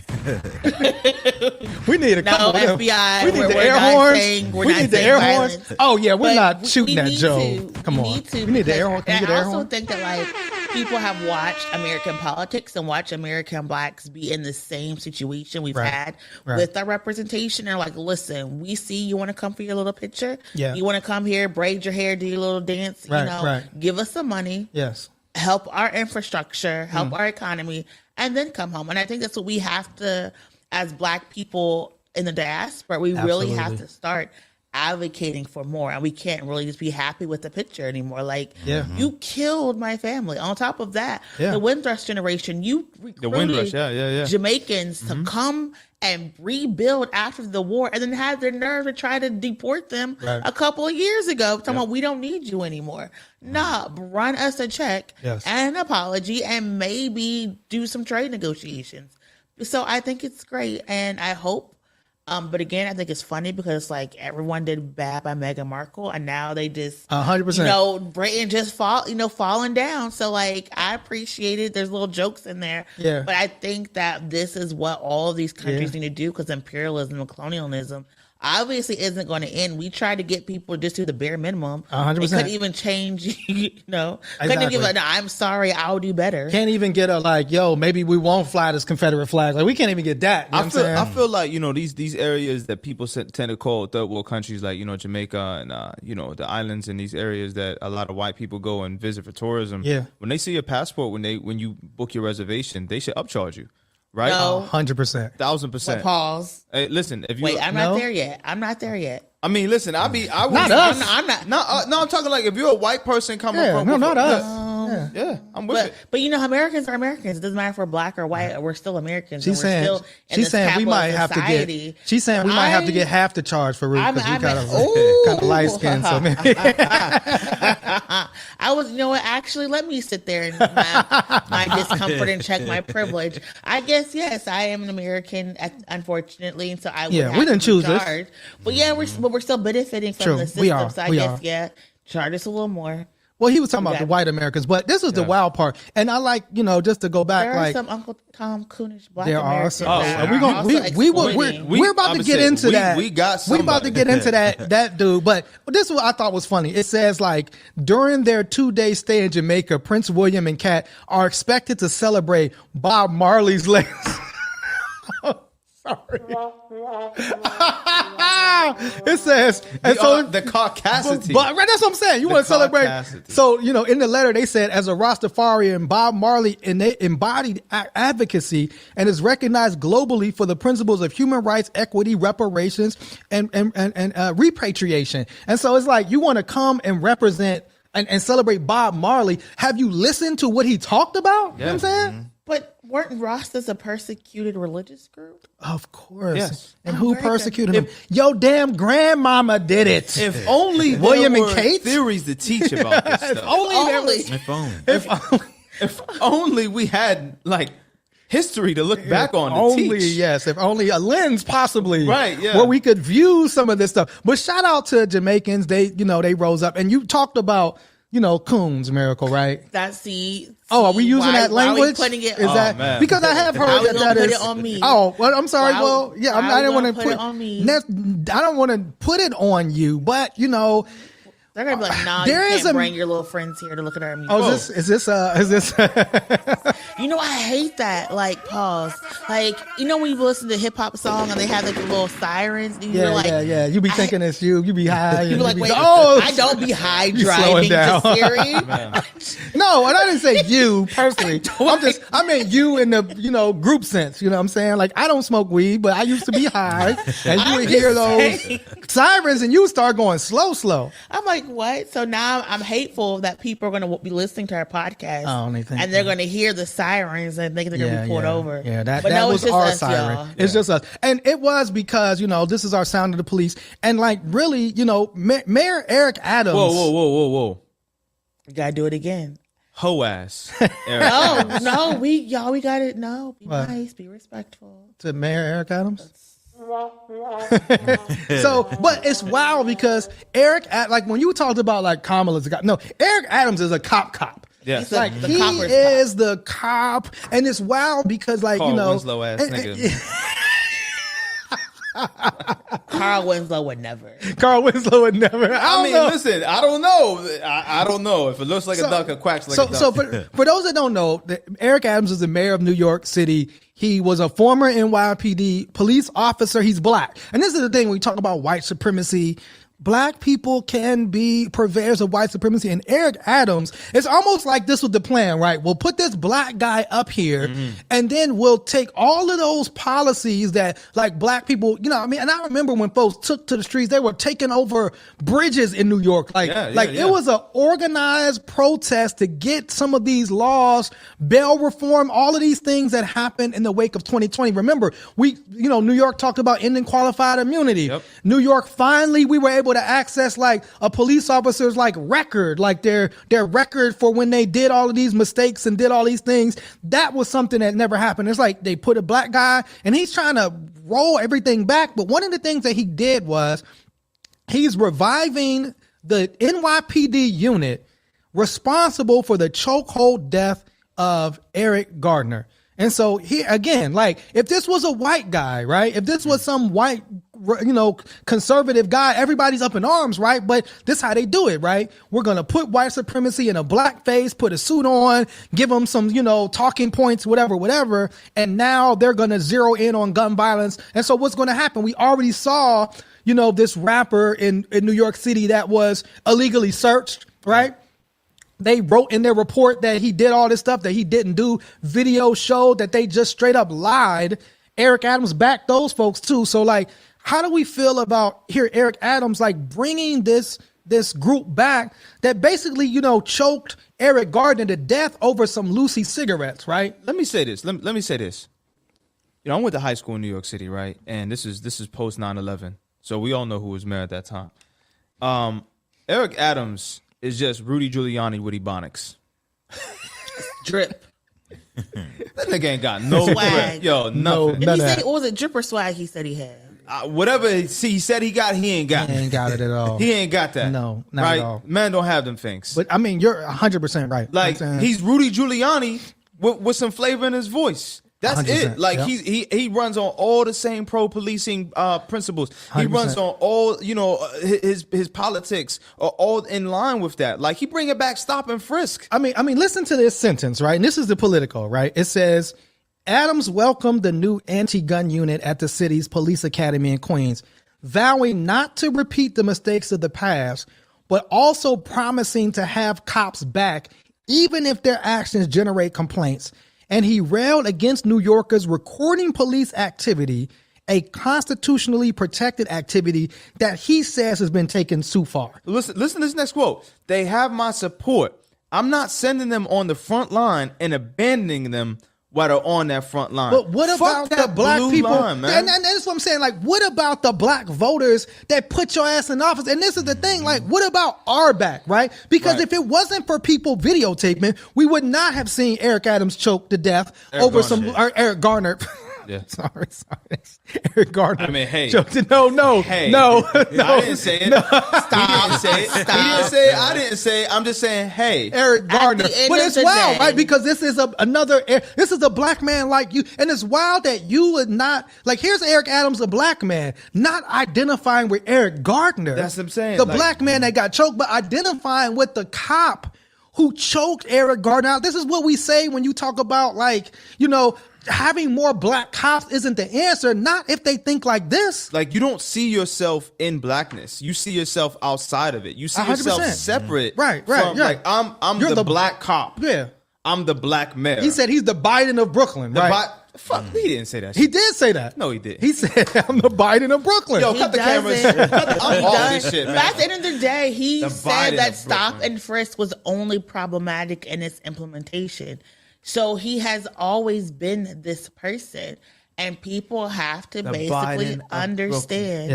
We need a No, couple of them. FBI, We need the we're air not horns. saying- we're We not need the saying air violence. horns. Oh yeah, we're But not shooting at need Joe. to. Come We on. need to, We need the air because horn. Can you get the I air also horn? think that like people have watched American politics and watched American blacks be in the same situation we've Right. had Right. with our representation. They're like, listen, we see you want to come for your little picture. Yeah. You want to come here, braid your hair, do your little dance. Right, you know, right. give us some money. Yes. Help our infrastructure, help Mm. our economy, and then come home. And I think that's what we have to, as Black people in the diaspora, we really have Absolutely. to start advocating for more. And we can't really just be happy with the picture anymore. Like, Yeah. you killed my family. On top of that, Yeah. the Windrush generation, you The Windrush, recruited yeah. Jamaicans to come and rebuild after the war, and then had their nerve to try to deport them Right. a couple of years ago. Talking about, we don't need you anymore. Nah, run us a check Yes. and an apology, and maybe do some trade negotiations. So I think it's great, and I hope. But again, I think it's funny because like everyone did bad by Meghan Markle, and now they just 100%. You know, Britain just falling down. So like, I appreciate it. There's little jokes in there. Yeah. But I think that this is what all of these countries Yeah. need to do, because imperialism and colonialism obviously isn't going to end. We try to get people to just do the bare minimum. 100%. They couldn't even change, you know. Couldn't even give Exactly. I'm sorry, I'll do better. Can't even get a like, yo, maybe we won't fly this Confederate flag. Like we can't even get that. You know I what I'm saying? feel like, you know, these areas that people tend to call third world countries, like, you know, Jamaica and you know, the islands and these areas that a lot of white people go and visit for tourism. Yeah. When they see your passport, when you book your reservation, they should upcharge you, right? No. 100%. 1,000%. Pause. Hey, listen, if you Wait, I'm No? not there yet. I'm not there yet. I mean, listen, I was Not us. I'm not. No, I'm talking like if you're a white person coming Yeah, from no, not us. Yeah, I'm with it. But you know, Americans are Americans. It doesn't matter if we're black or white. We're still Americans. She's and we're saying still in she's this saying we might capitalist have to society. get. She's saying we might have to get half the charge for Ruth I'm- because you I'm- kind of ooh. kind of light skinned. So maybe. I was, you know what? Actually, let me sit there and my discomfort and check my privilege. I guess yes, I am an American, unfortunately, and so I would Yeah, have we didn't to be choose this. charged. But yeah, we're still benefiting from True, the system. we are, So I we guess are. charge us a little more. Well, he was talking about Yeah. the white Americans, but this is the wild part. And I like, you know, just to go back, There are like some Uncle Tom Coonish black there are Americans some. that we are gonna, also exploiting. we're about to I'ma get say, into that. we got we about to somebody. get into that dude. But this is what I thought was funny. It says like during their 2-day stay in Jamaica, Prince William and Kat are expected to celebrate Bob Marley's legacy. Sorry. It says, and so the caucasity. but right, that's what I'm saying. You want to celebrate. caucasity. So, you know, in the letter, they said, as a Rastafarian, Bob Marley embodied advocacy and is recognized globally for the principles of human rights, equity, reparations, and repatriation. And so it's like, you want to come and represent and celebrate Bob Marley. Have you listened to what he talked about? You know what I'm saying? But weren't Rastas a persecuted religious group? Of course. Yes. And Oh, who very good. persecuted him? Yo, damn grandmama did it. if only William there and were Kate? theories to teach about this stuff. Only there Only. was- If only. If only we had like history to look back on to only teach. yes, if only a lens possibly, Right, yeah. where we could view some of this stuff. But shout out to Jamaicans, they rose up, and you talked about Coons miracle, right? That's the. Oh, are we using that why are we language? putting it? Is on? that man. because I have Why heard we that gonna that put is it on me? Oh, well, I'm sorry. Why- Well, yeah, why I we didn't want gonna to put it on me? I don't want to put it on you, but They're gonna be like, nah, There you is can't a- bring your little friends here to look at our music. oh, is this? You know, I hate that. Like, pause. Like, you know, when you listen to hip hop song and they have like the little sirens, and you're Yeah, like, yeah. You be thinking it's you. You be high. You be like, wait, oh, I don't be high you slowing driving down. to Siri. No, and I didn't say you personally. I meant you in the group sense. You know what I'm saying? Like, I don't smoke weed, but I used to be high, and you would hear those sirens, and you start going slow. I'm like, what? So now I'm hateful that people are going to be listening to our podcast, Oh, they think and they're going to hear the sirens and think they're going to be pulled over. Yeah, that But no, was it's just our us, siren. y'all. It's just us, and it was because this is our sound of the police, and like really, Mayor Eric Adams. Whoa. You got to do it again. Hoe ass. No, we got it. No, be nice, be respectful. To Mayor Eric Adams? So, but it's wild because Eric, like when you talked about like Kamala's a cop, no, Eric Adams is a cop. Yeah. He's Like the he copper's is the cop, and it's wild because like Carl you know, Winslow ass nigga. Carl Winslow would never. Carl Winslow would never. I mean, Listen, I don't know. I don't know if it looks like a duck or quacks like a duck. So for those that don't know, Eric Adams is the mayor of New York City. He was a former NYPD police officer. He's black. And this is the thing when we talk about white supremacy. Black people can be purveyors of white supremacy. And Eric Adams, it's almost like this was the plan, right? We'll put this black guy up here and then we'll take all of those policies that like black people, you know, I mean, and I remember when folks took to the streets, they were taking over bridges in New York. It was an organized protest to get some of these laws, bail reform, all of these things that happened in the wake of 2020. Remember, New York talked about ending qualified immunity. Yep. New York, finally, we were able to access like a police officer's like record, like their record for when they did all of these mistakes and did all these things. That was something that never happened. It's like they put a black guy and he's trying to roll everything back. But one of the things that he did was he's reviving the NYPD unit responsible for the chokehold death of Eric Gardner. And so he, again, like if this was a white guy, right? If this was some white, conservative guy, everybody's up in arms, right? But this is how they do it, right? We're going to put white supremacy in a black face, put a suit on, give them some, talking points, whatever. And now they're going to zero in on gun violence. And so what's going to happen? We already saw, this rapper in New York City that was illegally searched, right? They wrote in their report that he did all this stuff that he didn't do. Video showed that they just straight up lied. Eric Adams backed those folks too. So like, how do we feel about here Eric Adams like bringing this group back that basically, choked Eric Gardner to death over some Lucy cigarettes, right? Let me say this. Let me say this. I went to high school in New York City, right? And this is post 9/11. So we all know who was mayor at that time. Eric Adams is just Rudy Giuliani with Ebonics. Drip. That nigga ain't got no Swag. drip. Yo, nothing. And he said, what was it, drip or swag he said he had? Whatever he said he got, he ain't got. He ain't got it at all. He ain't got that. No, not right? at all. Man don't have them things. But I mean, you're 100% right. Like he's Rudy Giuliani with some flavor in his voice. That's 100%, it. Like yep. he runs on all the same pro policing principles. He 100%. runs on all his politics are all in line with that. Like he bring it back, stop and frisk. I mean, listen to this sentence, right? And this is the Politico, right? It says, Adams welcomed the new anti-gun unit at the city's police academy in Queens, vowing not to repeat the mistakes of the past, but also promising to have cops back, even if their actions generate complaints. And he railed against New Yorkers recording police activity, a constitutionally protected activity that he says has been taken too far. Listen to this next quote. They have my support. I'm not sending them on the front line and abandoning them while they're on that front line. But what Fuck about the black blue people? line, man? And that's what I'm saying. Like, what about the black voters that put your ass in office? And this is the thing. Like, what about our back, right? Because if it wasn't for people videotaping, we would not have seen Eric Adams choke to death Eric Garner. Yeah. Sorry. Eric Gardner. I mean, hey. No. Hey. No. I didn't say it. Stop. He didn't say it. Stop. He didn't say it. I didn't say it. I'm just saying, hey. Eric Gardner. the end But of it's the wild, day- right? Because this is this is a black man like you. And it's wild that you would not, like, here's Eric Adams, a black man, not identifying with Eric Gardner. That's what I'm saying. The Like- black man that got choked, but identifying with the cop who choked Eric Gardner. Now, this is what we say when you talk about, like, having more black cops isn't the answer, not if they think like this. Like, you don't see yourself in blackness. You see yourself outside of it. You see 100%. yourself separate. Right, from, yeah. Like, I'm You're the the- black cop. Yeah. I'm the black mayor. He said he's the Biden of Brooklyn, right? Fuck, he didn't say that shit. He did say that. No, he didn't. He said, I'm the Biden of Brooklyn. Yo, He cut the cameras. doesn't. I'm He off does. this shit, man. But at the end of the day, he The said Biden that of stop Brooklyn. and frisk was only problematic in its implementation. So he has always been this person, and people have to basically Biden of understand.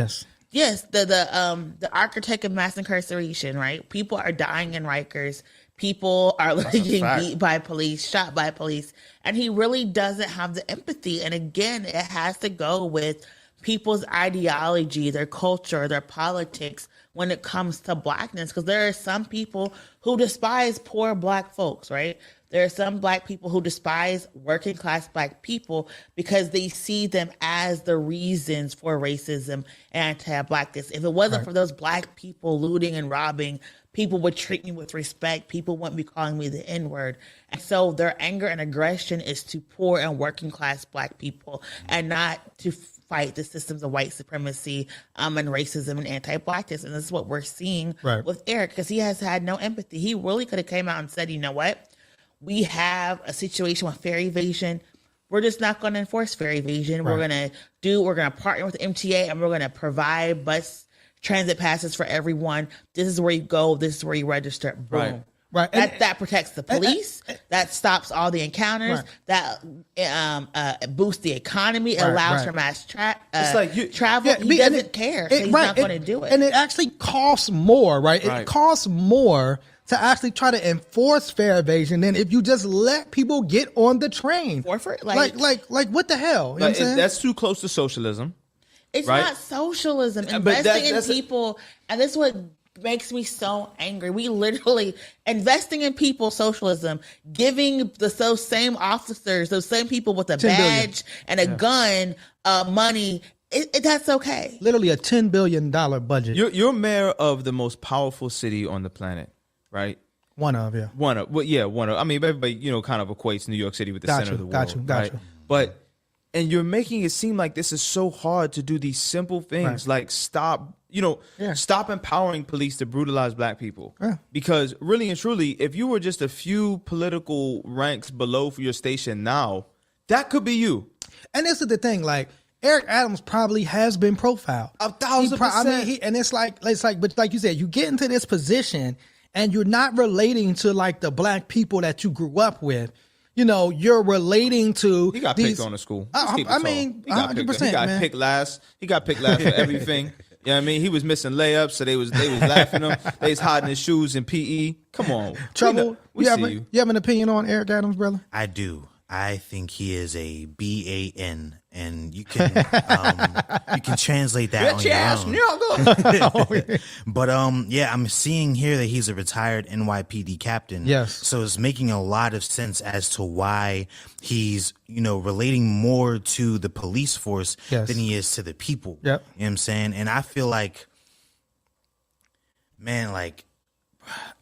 Yes. The architect of mass incarceration, right? People are dying in Rikers People are getting fact. beat by police, shot by police, and he really doesn't have the empathy. And again, it has to go with people's ideology, their culture, their politics when it comes to blackness. Because there are some people who despise poor black folks, right? There are some black people who despise working class black people because they see them as the reasons for racism and anti-blackness. If it wasn't for those black people looting and robbing, people would treat me with respect. People wouldn't be calling me the N-word. And so their anger and aggression is to poor and working class black people and not to fight the systems of white supremacy and racism and anti-blackness. And this is what we're seeing with Eric, because he has had no empathy. He really could have came out and said, you know what? We have a situation with fare evasion. We're just not going to enforce fare evasion. We're going to partner with MTA and we're going to provide bus transit passes for everyone. This is where you go. This is where you register. Boom. Right. That protects the police. That stops all the encounters. That boosts the economy. Allows for mass travel. He doesn't care. So he's not going to do it. And it actually costs more, right? It costs more to actually try to enforce fare evasion than if you just let people get on the train. Like what the hell? You know what I'm saying? That's too close to socialism. It's not socialism. Investing in people, and this is what makes me so angry. We literally investing in people, socialism, giving those same officers, those same people with a badge and a gun, money. That's okay. Literally a $10 billion budget. You're mayor of the most powerful city on the planet, right? One of. I mean, everybody, kind of equates New York City with the center of the world. Got you. But you're making it seem like this is so hard to do these simple things, like stop empowering police to brutalize black people. Because really and truly, if you were just a few political ranks below for your station now, that could be you. And this is the thing, like, Eric Adams probably has been profiled 1,000%. I mean, and it's like, but like you said, you get into this position and you're not relating to like the black people that you grew up with. You're relating to. He got picked on the school. I mean, 100%. He got picked last. He got picked last for everything. You know what I mean? He was missing layups, so they was laughing him. They was hiding his shoes in PE. Come on, Treble. We see you have an opinion on Eric Adams, brother? I do. I think he is a BAN, and you can translate that on your own. But I'm seeing here that he's a retired NYPD captain. Yes. So it's making a lot of sense as to why he's relating more to the police force than he is to the people. Yep. You know what I'm saying? And I feel like, man, like,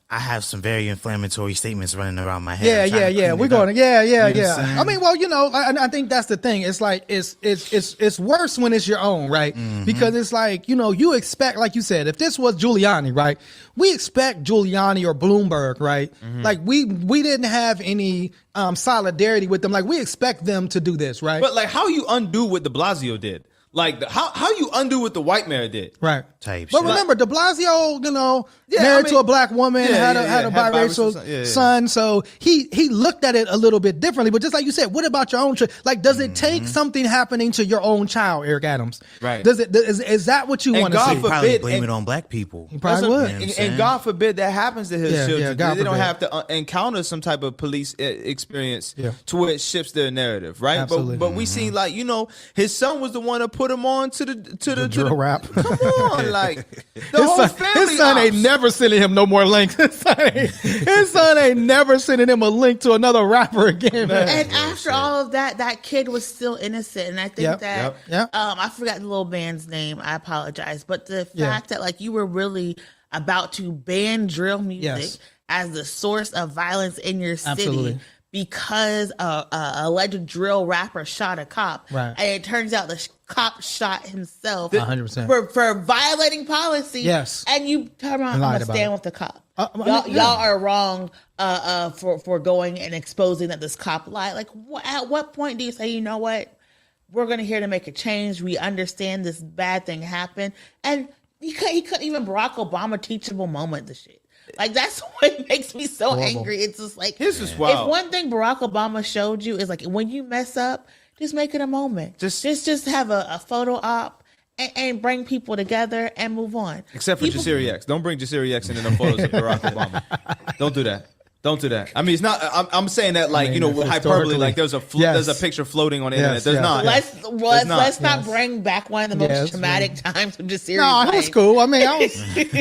I have some very inflammatory statements running around my head. Yeah. We're going to, I mean, well, I think that's the thing. It's like, it's worse when it's your own, right? Mm-hmm. Because it's like, you expect, like you said, if this was Giuliani, right? We expect Giuliani or Bloomberg, right? Mm-hmm. Like we didn't have any solidarity with them. Like we expect them to do this, right? But like how you undo what de Blasio did? Like how you undo what the white mayor did, right? Type but shit. remember, De Blasio, married to a black woman, had a biracial son, so he looked at it a little bit differently. But just like you said, what about your own child? Like, does it take something happening to your own child, Eric Adams? Right? Is that what you want to see? Probably blame it on black people. He probably would. And God forbid that happens to his children. They don't forbid. have to encounter some type of police experience to where it shifts their narrative, right? Absolutely. But we seen like his son was the one that put him on to the drill rap. Come on, like the whole family. His son ain't never sending him no more links. His son ain't never sending him a link to another rapper again. Man. And after all of that, that kid was still innocent. And I think I forgot the little band's name. I apologize, but the fact that like you were really about to ban drill music as the source of violence in your city. Because a alleged drill rapper shot a cop, right? And it turns out the cop shot himself 100% for violating policy. Yes, and you turn around and stand with the cop. Y'all are wrong for going and exposing that this cop lied. Like, at what point do you say, you know what, we're going to here to make a change? We understand this bad thing happened, and he couldn't even Barack Obama teachable moment the shit. Like, that's what makes me so angry. It's just like, this is wild. If one thing Barack Obama showed you is like, when you mess up, just make it a moment. Just have a photo op and bring people together and move on. Except for Jasiri X. Don't bring Jasiri X into the photos of Barack Obama. Don't do that. Don't do that. I mean, it's not. I'm saying that like with hyperbole. Like there's a there's a picture floating on the internet. There's not. Let's not bring back one of the most traumatic times of Jasiri. No, it was cool. I mean,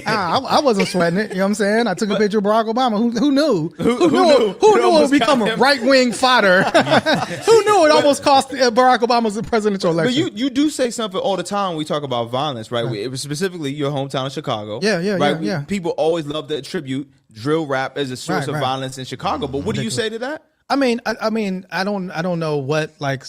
I wasn't sweating it. You know what I'm saying? I took a picture of Barack Obama. Who knew? Who knew it would become a right wing fodder? Who knew it almost cost Barack Obama's presidential election? But you do say something all the time when we talk about violence, right? It was specifically your hometown of Chicago. Yeah. People always love to attribute drill rap as a source of violence in Chicago. But what do you say to that? I mean, I don't know what like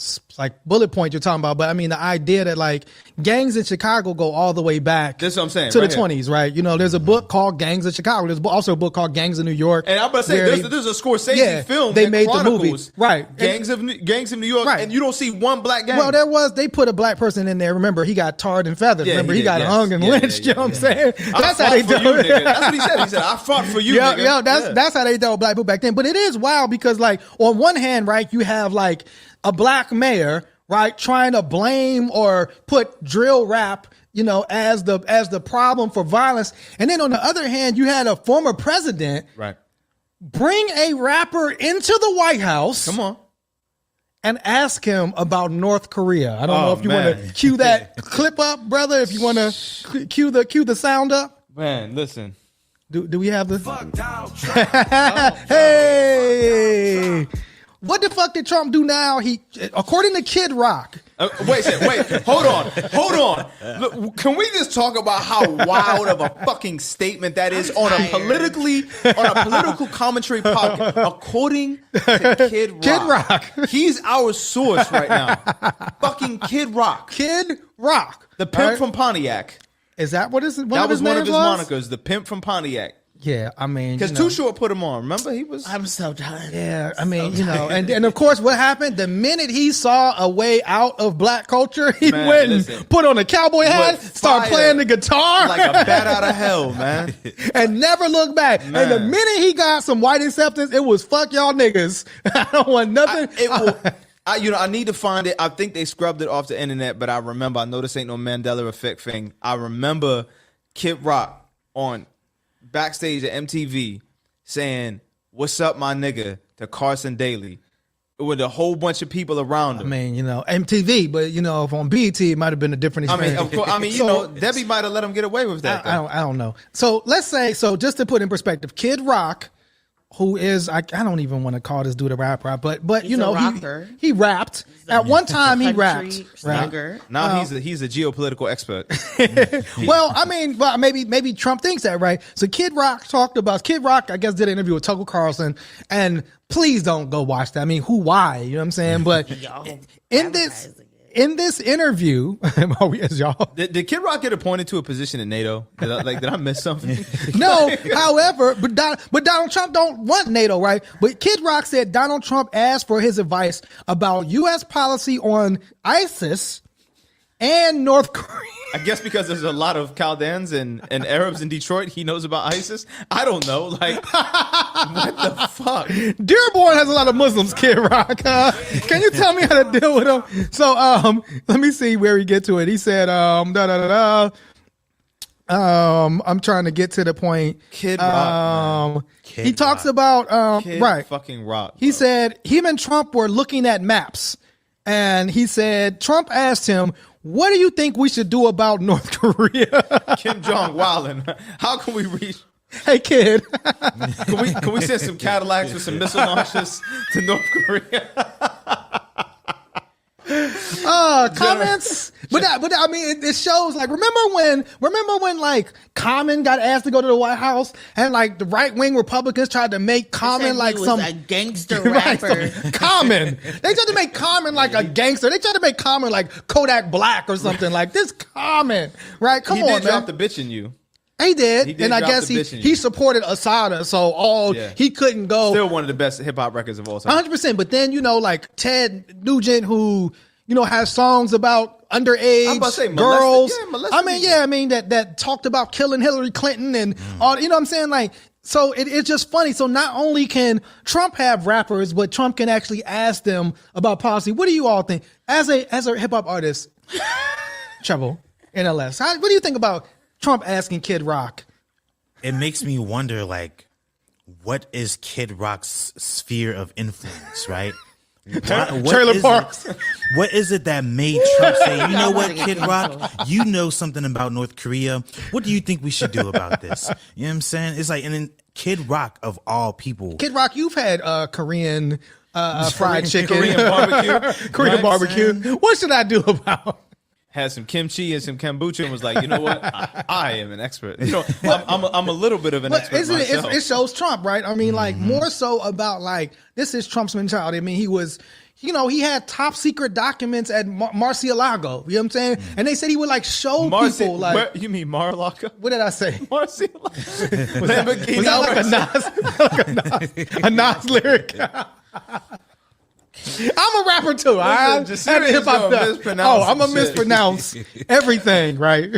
bullet point you're talking about, but I mean the idea that like gangs in Chicago go all the way back. That's what I'm saying. To the 20s, right? You know, there's a book called Gangs of Chicago. There's also a book called Gangs of New York. And I'm about to say there's a Scorsese film they that made the movie, right? Gangs of New York, and you don't see one black gang. Well, they put a black person in there. Remember, he got tarred and feathered. Remember, he got hung and lynched. You know what I'm saying? That's how they do it. That's what he said. He said, "I fought for you." That's how they dealt with black people back then. But it is wild because, like, on one hand, right, you have like a black mayor, right, trying to blame or put drill rap, as the problem for violence, and then on the other hand, you had a former president, right, bring a rapper into the White House. Come on. And ask him about North Korea. I don't know if you want to cue that clip up, brother. If you want to cue the sound up. Man, listen. Do we have the? Hey, what the fuck did Trump do now? He, according to Kid Rock. Wait, hold on. Look, can we just talk about how wild of a fucking statement that is on a political commentary podcast? According to Kid Rock, he's our source right now. Fucking Kid Rock, the pimp from Pontiac. Is that what is? That was one of his monikers, the pimp from Pontiac. Yeah, I mean, because Too Short put him on. Remember, he was. I'm so done. Yeah, I mean, and of course, what happened the minute he saw a way out of black culture, he went and put on a cowboy hat, started playing the guitar like a bat out of hell, man, and never looked back. Man. And the minute he got some white acceptance, it was fuck y'all niggas. I don't want nothing. I need to find it. I think they scrubbed it off the internet, but I know this ain't no Mandela effect thing. I remember Kid Rock on backstage at MTV saying, "What's up, my nigga?" to Carson Daly with a whole bunch of people around him. I mean, MTV, but if on BET it might have been a different experience. Of course, Debbie might have let him get away with that. I don't know. So let's say, just to put in perspective, Kid Rock, who is I don't even want to call this dude a rapper, but he's a rocker. He rapped at one time. He rapped. Right? Now he's a geopolitical expert. Well, I mean, maybe Trump thinks that, right? So Kid Rock, I guess, did an interview with Tucker Carlson, and please don't go watch that. I mean, why? You know what I'm saying? But in this interview, did Kid Rock get appointed to a position in NATO? Did I miss something? No. However, but Donald Trump don't want NATO, right? But Kid Rock said Donald Trump asked for his advice about U.S. policy on ISIS and North Korea. I guess because there's a lot of Chaldeans and Arabs in Detroit, he knows about ISIS. I don't know. Like, what the fuck? Dearborn has a lot of Muslims, Kid Rock. Can you tell me how to deal with them? So, let me see where he get to it. He said, I'm trying to get to the point. Kid Rock. He talks about, Kid fucking Rock. He said him and Trump were looking at maps, and he said Trump asked him, "What do you think we should do about North Korea?" Kim Jong Wallin. How can we reach? Hey, kid. Can we send some Cadillacs with some missile launchers to North Korea? Comments, but I mean, it shows. Like, remember when like Common got asked to go to the White House, and like the right wing Republicans tried to make Common like some a gangster rapper. Common, they tried to make Common like a gangster. They tried to make Common like Kodak Black or something like this. Common, right? Come on, man. He did drop the bitch in you. He did, and I guess he supported Asada, so he couldn't go. Still one of the best hip hop records of all time. 100%. But then like Ted Nugent, who has songs about underage girls. I mean that talked about killing Hillary Clinton and all. You know what I'm saying? Like, so it's just funny. So not only can Trump have rappers, but Trump can actually ask them about policy. What do you all think as a hip hop artist? Treble, NLS. What do you think about Trump asking Kid Rock? It makes me wonder, like, what is Kid Rock's sphere of influence, right? What Trailer is parks. What is it that made Trump say, you know what, Kid Rock, you know something about North Korea. What do you think we should do about this? You know what I'm saying? It's like, and then Kid Rock of all people. Kid Rock, you've had Korean fried chicken. Korean barbecue. Korean barbecue. What should I do about? Had some kimchi and some kombucha and was like, you know what? I am an expert. You know, I'm a little bit of an expert Isn't it? myself. It shows Trump, right? I mean, like more so about like this is Trump's mentality. I mean, he was, you know, he had top secret documents at Marcialago. You know what I'm saying? And they said he would like show people like. You mean Mar-a-Lago? What did I say? Marcialago. Was that like a Nas lyric? I'm a rapper too. I'm Jasiri is gonna mispronounce I'm gonna some shit. mispronounce everything, right?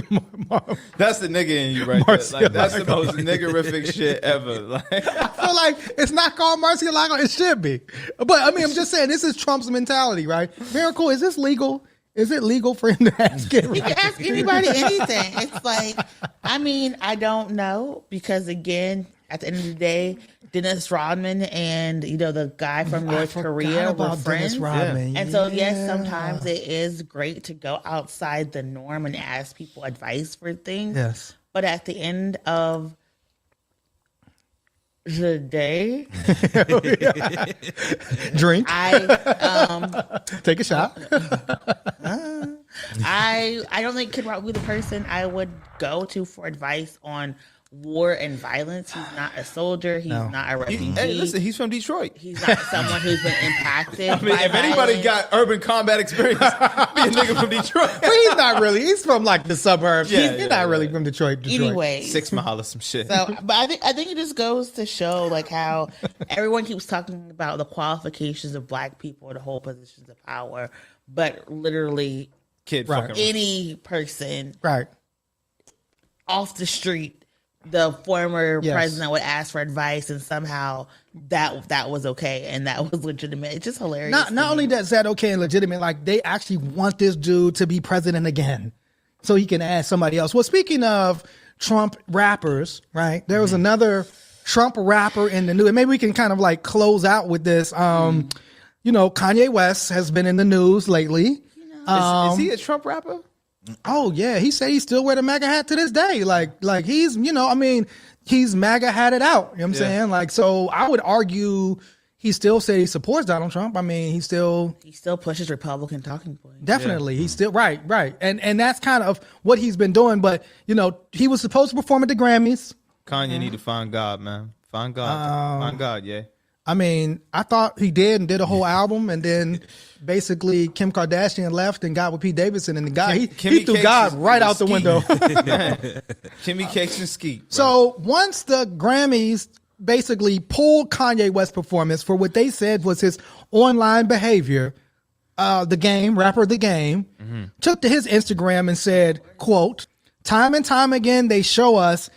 That's the nigga in you right there. Like, that's the most niggerific shit ever. Like, I feel like it's not called Marcialago. It should be. But I mean, I'm just saying this is Trump's mentality, right? Miracle, is this legal? Is it legal for him to ask it? You can ask anybody anything. It's like, I mean, I don't know because again, at the end of the day, Dennis Rodman and the guy from North Korea were friends. And so yes, sometimes it is great to go outside the norm and ask people advice for things. Yes. But at the end of the day, Drink. Take a shot. I don't think Kid Rock would be the person I would go to for advice on war and violence. He's not a soldier. He's not a refugee. hey, listen, he's from Detroit. He's not someone who's been impacted. I mean, by if anybody violence. got urban combat experience, be a nigga from Detroit. But he's not really. He's from like the suburbs. Yeah, he's yeah, not really yeah. from Detroit. Anyway, 6 Mile or some shit. so but I think it just goes to show like how everyone keeps talking about the qualifications of Black people to hold positions of power, but literally Kid Right. fucking any person Right. off the street, the former Yes. president would ask for advice, and somehow that was okay and that was legitimate. It's just hilarious. Not only is that okay and legitimate, like they actually want this dude to be president again, so he can ask somebody else. Well, speaking of Trump rappers, right? There was another Trump rapper in the news, and maybe we can kind of like close out with this. You know, Kanye West has been in the news lately. is he a Trump rapper? Oh yeah, he said he still wear the MAGA hat to this day. Like he's, I mean, he's MAGA hatted out. You know what I'm saying? Like, so I would argue he still said he supports Donald Trump. I mean, he still pushes Republican talking points. definitely he's still right, and that's kind of what he's been doing. But he was supposed to perform at the Grammys. Kanye need to find God, man. Find God. Find God, yeah. I mean, I thought he did a whole album, and then basically Kim Kardashian left and got with Pete Davidson, and the guy he threw Cakes God is- right is out the skeet. window. Kimmy Cakes and Skeet. Bro. So once the Grammys basically pulled Kanye West's performance for what they said was his online behavior, The Game, took to his Instagram and said, quote, "Time and time again, they show us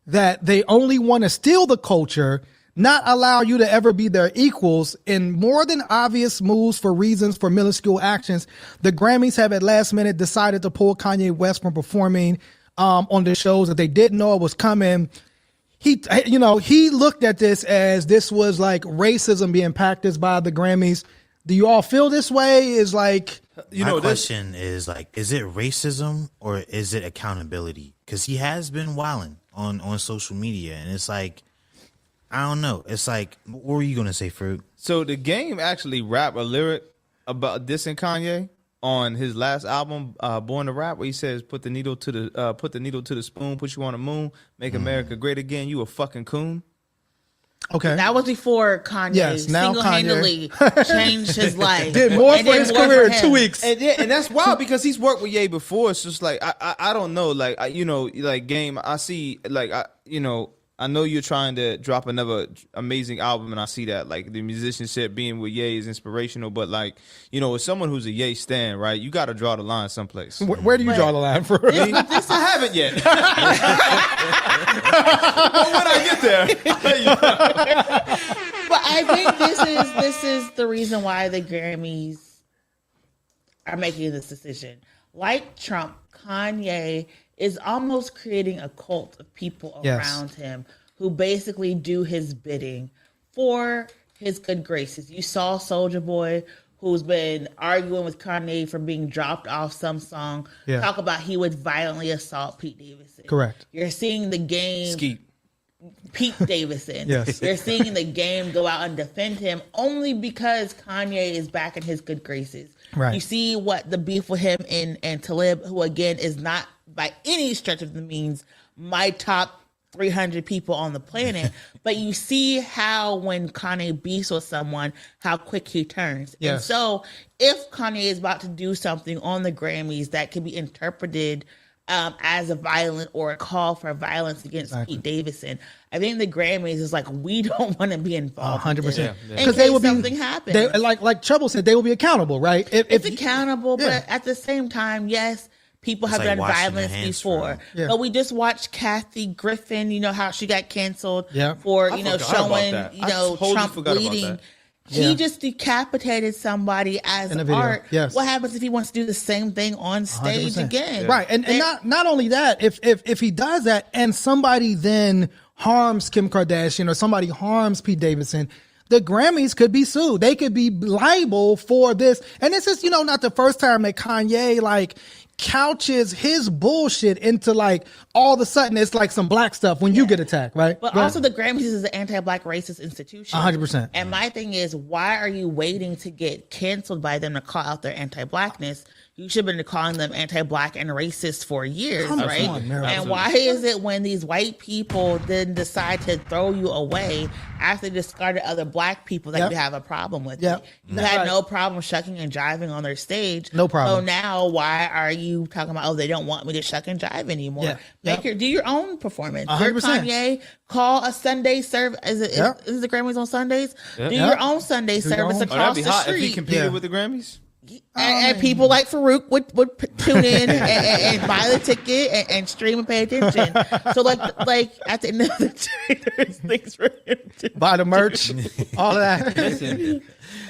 that they only want to steal the culture, not allow you to ever be their equals. In more than obvious moves for reasons for minuscule actions, the Grammys have at last minute decided to pull Kanye West from performing on the shows that they didn't know it was coming." He looked at this as this was like racism being practiced by the Grammys. Do you all feel this way? Is like, My question is like, is it racism or is it accountability? Because he has been wilding on social media, and it's like, I don't know. It's like, what were you gonna say, Fruit? So the Game actually rapped a lyric about dissing Kanye on his last album, Born to Rap, where he says, "Put the needle to the spoon, put you on the moon, make America great again. You a fucking coon." okay, That was before Kanye Yes, now single-handedly changed his life. did more And for did his more career for in 2 him. weeks. And that's wild because he's worked with Ye before. It's just like I don't know, like like Game. I see, like I know you're trying to drop another amazing album, and I see that, like, the musicianship being with Ye is inspirational, but, like, as someone who's a Ye stan, right, you got to draw the line someplace. Where do you draw the line for? I haven't yet. But when I get there, I'll let you know. But I think this is the reason why the Grammys are making this decision. Like Trump, Kanye is almost creating a cult of people Yes. around him who basically do his bidding for his good graces. You saw Soulja Boy, who's been arguing with Kanye for being dropped off some song, talk about he would violently assault Pete Davidson. Correct. You're seeing the game. Skeet. Pete Davidson. Yes. You're seeing the game go out and defend him only because Kanye is back in his good graces. Right. You see what the beef with him and Talib, who again is not by any stretch of the means my top 300 people on the planet, but you see how when Kanye beefs with someone, how quick he turns. Yes. And so if Kanye is about to do something on the Grammys that can be interpreted as a violent or a call for violence against Pete Davidson, I think the Grammys is like, we don't want to be involved. 100%. In case something happens. They, like Treble said, they will be accountable, right? It's accountable, but at the same time, yes, people have done violence before. Yeah. But we just watched Kathy Griffin, you know, how she got canceled for, I you know, forgot showing, about that. you know, I totally Trump forgot about bleeding. that. He just decapitated somebody as In a video. art. Yes. What happens if he wants to do the same thing on stage 100%. again? Right. And not only that, if he does that and somebody then harms Kim Kardashian or somebody harms Pete Davidson, the Grammys could be sued. They could be liable for this. And this is, you know, not the first time that Kanye like couches his bullshit into like all of a sudden it's like some black stuff when you get attacked, right? But also the Grammys is an anti-black racist institution. 100%. And my thing is, why are you waiting to get canceled by them to call out their anti-blackness? You should have been calling them anti-black and racist for years, right? And why is it when these white people then decide to throw you away after they discarded other black people that you have a problem with? You had no problem shucking and jiving on their stage. No problem. So now why are you talking about, oh, they don't want me to shuck and jive anymore? Do your own performance. 100%. You're Kanye, call a Sunday service. Is the Grammys on Sundays? Do your own Sunday service across that'd be the hot street. if he competed with the Grammys. And people like Farouk would tune in and buy the ticket and stream and pay attention. So like at the end of the day, there's things for him to buy the merch, all of that. Listen,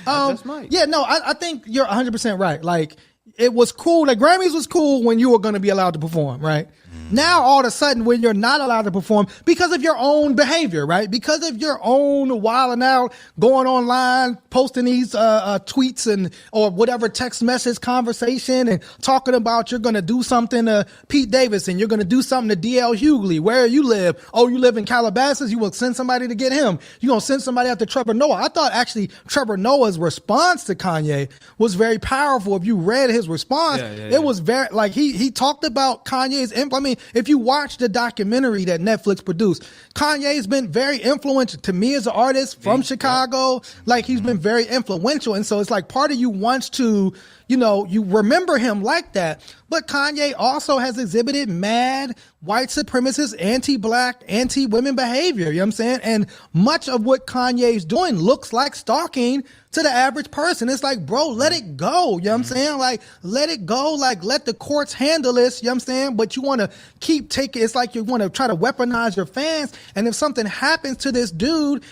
that's Mike. Yeah, no, I think you're 100% right. Like, it was cool. The Grammys was cool when you were going to be allowed to perform, right? Now, all of a sudden, when you're not allowed to perform because of your own behavior, right? Because of your own wilding out, going online, posting these tweets and or whatever text message conversation and talking about you're going to do something to Pete Davidson, you're going to do something to D.L. Hughley, where you live. Oh, you live in Calabasas? You will send somebody to get him. You're going to send somebody out to Trevor Noah. I thought actually Trevor Noah's response to Kanye was very powerful. If you read his response, it was very, like, he talked about Kanye's, I mean, if you watch the documentary that Netflix produced, Kanye's been very influential to me as an artist from Chicago. Like, he's been very influential. And so it's like part of you wants to, you know, you remember him like that. But Kanye also has exhibited mad white supremacist, anti-black, anti-women behavior. You know what I'm saying? And much of what Kanye's doing looks like stalking to the average person. It's like, bro, let it go. You know what I'm saying? Like, let it go. Like, let the courts handle this. You know what I'm saying? But you want to keep taking, it's like you want to try to weaponize your fans. And if something happens to this dude,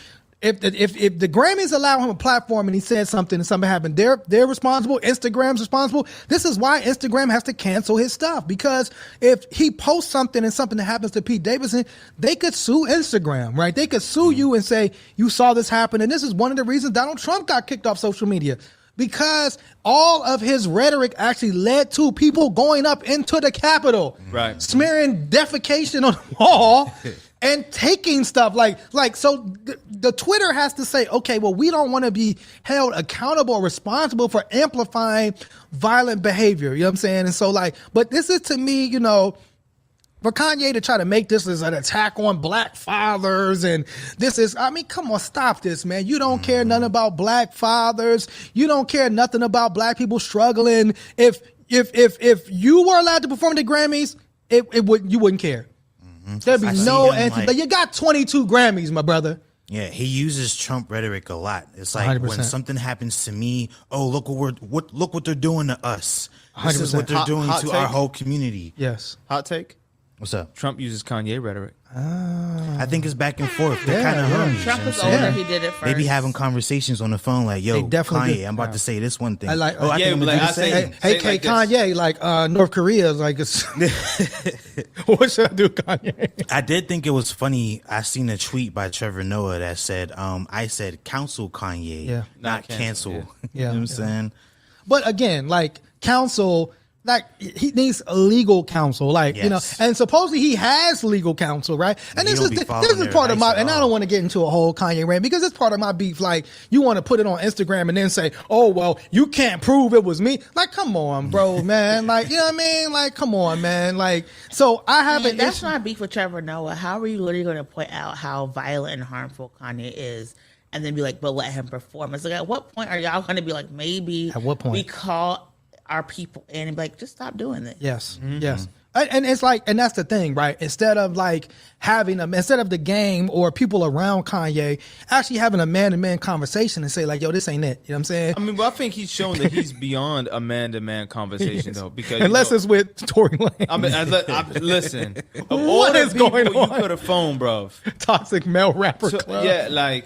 if the Grammys allow him a platform and he says something and something happened, they're responsible. Instagram's responsible. This is why Instagram has to cancel his stuff, because if he posts something and something that happens to Pete Davidson, they could sue Instagram, right? They could sue you and say, you saw this happen. And this is one of the reasons Donald Trump got kicked off social media, because all of his rhetoric actually led to people going up into the Capitol, right, smearing defecation on the wall and taking stuff like so the Twitter has to say, okay, well, we don't want to be held accountable or responsible for amplifying violent behavior. You know what I'm saying? And so like, but this is, to me, you know, for Kanye to try to make this as an attack on black fathers, and this is, I mean, come on, stop this, man. You don't care nothing about black fathers. You don't care nothing about black people struggling. If you were allowed to perform at the Grammys, you wouldn't care. There'd be no anti. Like, you got 22 Grammys, my brother. Yeah, he uses Trump rhetoric a lot. It's like 100%. when something happens to me, oh, look what they're doing to us. This is what they're doing to our whole community. Yes. Hot take. What's up? Trump uses Kanye rhetoric. I think it's back and forth. They're kind of homies. Trump is you know what I'm older. saying? He did it first. They be having conversations on the phone like, yo, They definitely Kanye, do. I'm about to say this one thing. I like- I Yeah, think I'm gonna like, do the I say- same. Hey, Say it like Kanye, like North Korea is like, it's, what should I do, Kanye? I did think it was funny. I seen a tweet by Trevor Noah that said, I said counsel Kanye, Yeah. not Not cancel. cancel, You know what I'm saying? But again, like counsel, like he needs legal counsel, like you know, Yes. and supposedly he has legal counsel, right? And You this don't is be this following is their part of my, advice at and I all. don't want to get into a whole Kanye rant because it's part of my beef. Like you want to put it on Instagram and then say, "Oh well, you can't prove it was me." Like, come on, bro, man. Like, you know what I mean? Like, come on, man. Like, so I have Man, an that's issue. not beef with Trevor Noah. How are you literally going to point out how violent and harmful Kanye is, and then be like, "But let him perform"? It's like, at what point are y'all going to be like, maybe? At what point? we call our people in and be like, just stop doing this? Yes, yes. And it's like, and that's the thing, right? Instead of like having instead of the game or people around Kanye actually having a man-to-man conversation and say like, yo, this ain't it. You know what I'm saying? I mean, but I think he's shown that he's beyond a man-to-man conversation, though. Because Unless it's with Tory Lanez. I mean, listen. Of all What the is people going you on? could have phoned, bro. Toxic male rapper So, club. yeah, like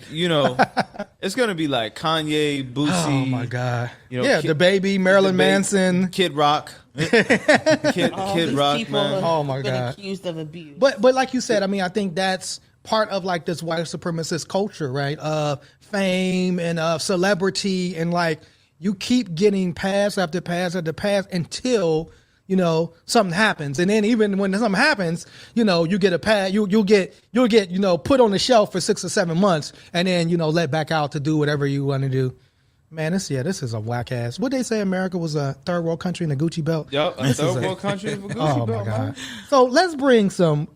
it's gonna be like Kanye, Boosie. Oh my God. You know, yeah, Kid- the baby, Marilyn the baby- Manson. Kid Rock, All Kid these Rock, people man. have Oh, my been God. accused of abuse. But like you said, I mean, I think that's part of like this white supremacist culture, right? Fame and celebrity, and like you keep getting pass after pass after pass until you know something happens, and then even when something happens, you know you get a pass, you'll get you know put on the shelf for 6 or 7 months, and then you know let back out to do whatever you want to do. Man, this is a whack ass. What they say America was a third world country in the Gucci belt. Yup, a third world country with Gucci Oh belt, my man. God! So let's bring some.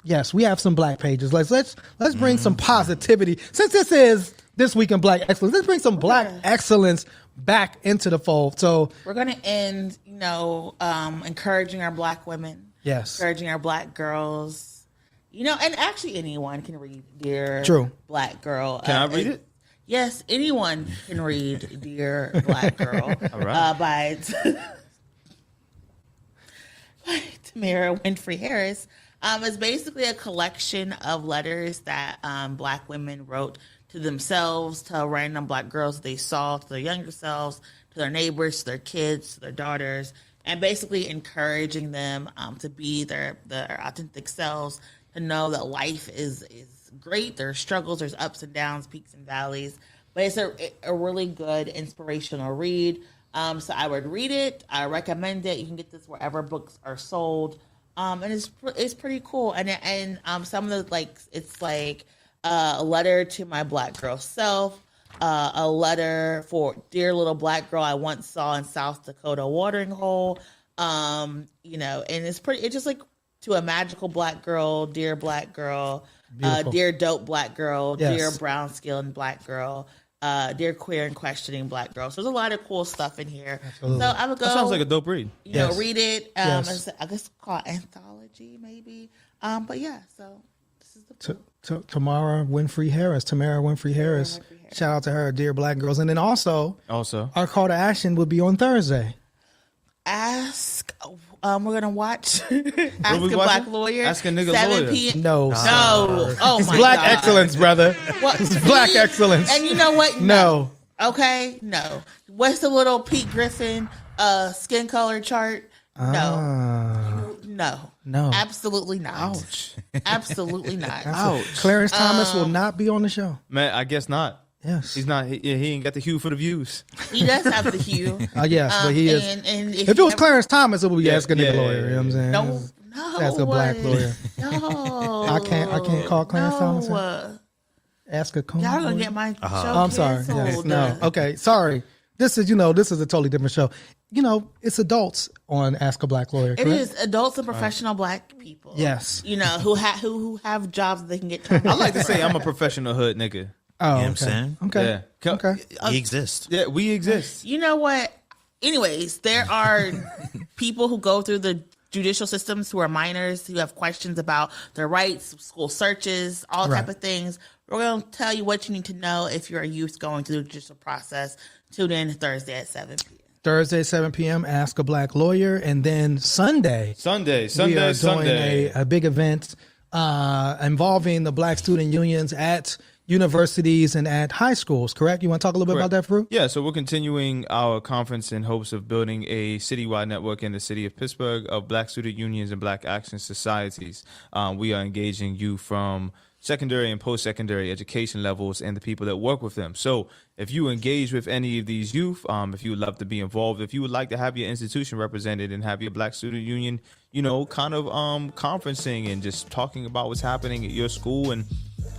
Yes, we have some black pages. Let's bring some positivity. Since this is This Week in Black Excellence, let's bring some black excellence back into the fold. So we're going to end, you know, encouraging our black women. yes, Encouraging our black girls. You know, and actually anyone can read Dear True. Black Girl. Can I read it? Yes, anyone can read Dear Black Girl. All right. By Tamara Winfrey Harris. It's basically a collection of letters that black women wrote to themselves, to random black girls that they saw, to their younger selves, to their neighbors, to their kids, to their daughters, and basically encouraging them to be their authentic selves, to know that life is great. There's struggles, there's ups and downs, peaks and valleys, but it's a really good inspirational read. So I would read it. I recommend it. You can get this wherever books are sold. And it's pretty cool. And some of the it's like a letter to my black girl self, a letter for dear little black girl I once saw in South Dakota watering hole. You know, and it's just like to a magical black girl, dear black girl, dear dope black girl, Yes. dear brown skinned black girl, dear queer and questioning black girl. So there's a lot of cool stuff in here. Absolutely. So I would go. That sounds like a dope read. You know, Yes. read it. Yes. I guess called anthology, maybe. But yeah, so this is the Tamara Winfrey Harris. Shout out to her, Dear Black Girls. And then also, Also, our call to action would be on Thursday. Ask. We're gonna watch Ask we a Black watching? Lawyer. Ask a nigga 7 lawyer. p.m. No, No. Oh it's my black God. excellence, brother. What? It's black See? excellence. And you know what? No. Okay. No. What's the little Pete Griffin skin color chart? No. No. Absolutely not. ouch, Absolutely not. ouch. Clarence Thomas will not be on the show. Man, I guess not. Yes. He's not. He ain't got the hue for the views. He does have the hue. Yes, but he is. And If it was Clarence Thomas, it would be Yeah, asking a yeah, lawyer. yeah, You know what I'm saying? No. Ask a black lawyer. No. I can't call Clarence Thomas. No. Ask a coon. Y'all gonna lawyer? get my show I'm sorry. canceled. Yes. No. Okay. Sorry. This is a totally different show. You know, it's adults on Ask a Black Lawyer. It Correct? is adults and professional black people. Yes. You know, who have jobs that they can get time I like to say I'm a professional hood nigga. Oh, You know what I'm okay. saying? Okay. Yeah. Okay. He exists. Yeah, we exist. You know what? Anyways, there are people who go through the judicial systems who are minors, who have questions about their rights, school searches, all Right. type of things. We're going to tell you what you need to know if you're a youth going through the judicial process. Tune in Thursday at 7 p.m. Thursday, 7 p.m., Ask a Black Lawyer. And then Sunday, we are doing a big event involving the Black student unions at universities and at high schools, correct? You want to talk a little bit about that, Fruit? Yeah, so we're continuing our conference in hopes of building a citywide network in the city of Pittsburgh of Black student unions and Black action societies. We are engaging youth from secondary and post-secondary education levels and the people that work with them. So if you engage with any of these youth, if you would love to be involved, if you would like to have your institution represented and have your Black student union, kind of conferencing and just talking about what's happening at your school and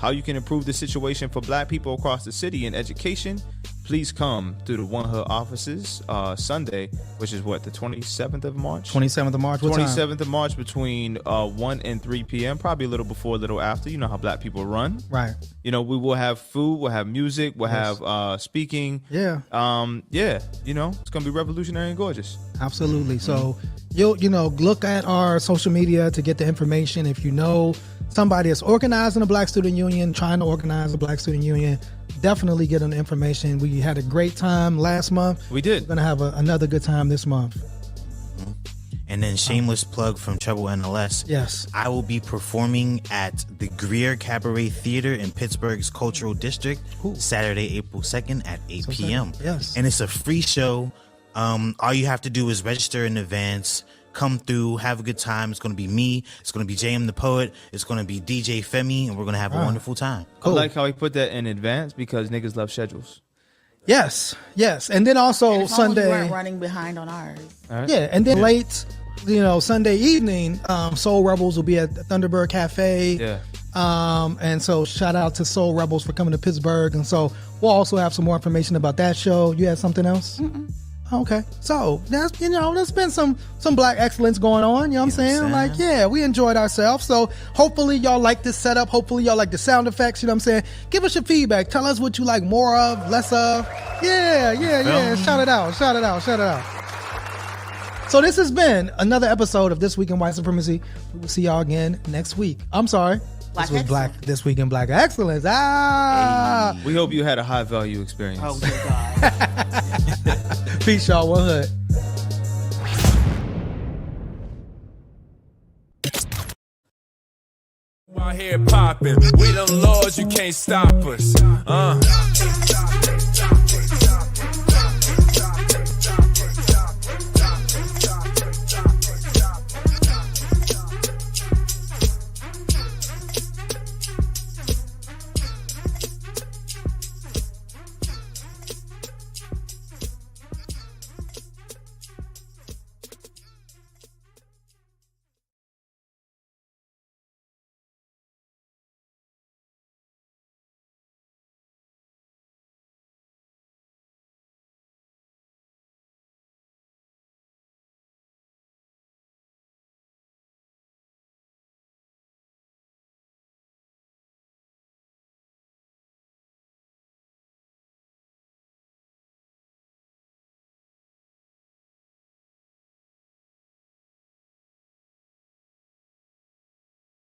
how you can improve the situation for Black people across the city in education, please come to the One Hood offices Sunday, which is what, the 27th of March? 27th of March. What time? 27th of March between 1 and 3 p.m., probably a little before, a little after. You know how Black people run. Right. We will have food, we'll have music, we'll have speaking. Yeah. It's going to be revolutionary and gorgeous. Absolutely. So you'll look at our social media to get the information. If you know somebody is organizing a Black student union, trying to organize a Black student union, definitely get them the information. We had a great time last month. We did. We're going to have another good time this month. And then shameless plug from Treble NLS. Yes. I will be performing at the Greer Cabaret Theater in Pittsburgh's Cultural District Saturday, April 2nd at 8 p.m. Yes. And it's a free show. All you have to do is register in advance. Come through, have a good time. It's going to be me. It's going to be JM the Poet. It's going to be DJ Femi, and we're going to have a wonderful time. Cool. I like how he put that in advance because niggas love schedules. Yes. And then also Sunday. We weren't running behind on ours. Right. Yeah, and then late, Sunday evening, Soul Rebels will be at the Thunderbird Cafe. Yeah. And so shout out to Soul Rebels for coming to Pittsburgh. And so we'll also have some more information about that show. You had something else? Mm-mm. Okay. So there's been some Black excellence going on. You know what I'm saying? Like, yeah, we enjoyed ourselves. So hopefully y'all like this setup. Hopefully y'all like the sound effects. You know what I'm saying? Give us your feedback. Tell us what you like more of, less of. Yeah. Shout it out. So this has been another episode of This Week in White Supremacy. We will see y'all again next week. I'm sorry. This Week in Black Excellence. We hope you had a high value experience. Oh, good God. Peace, y'all. One Hood. Out here popping, we them lords, you can't stop us.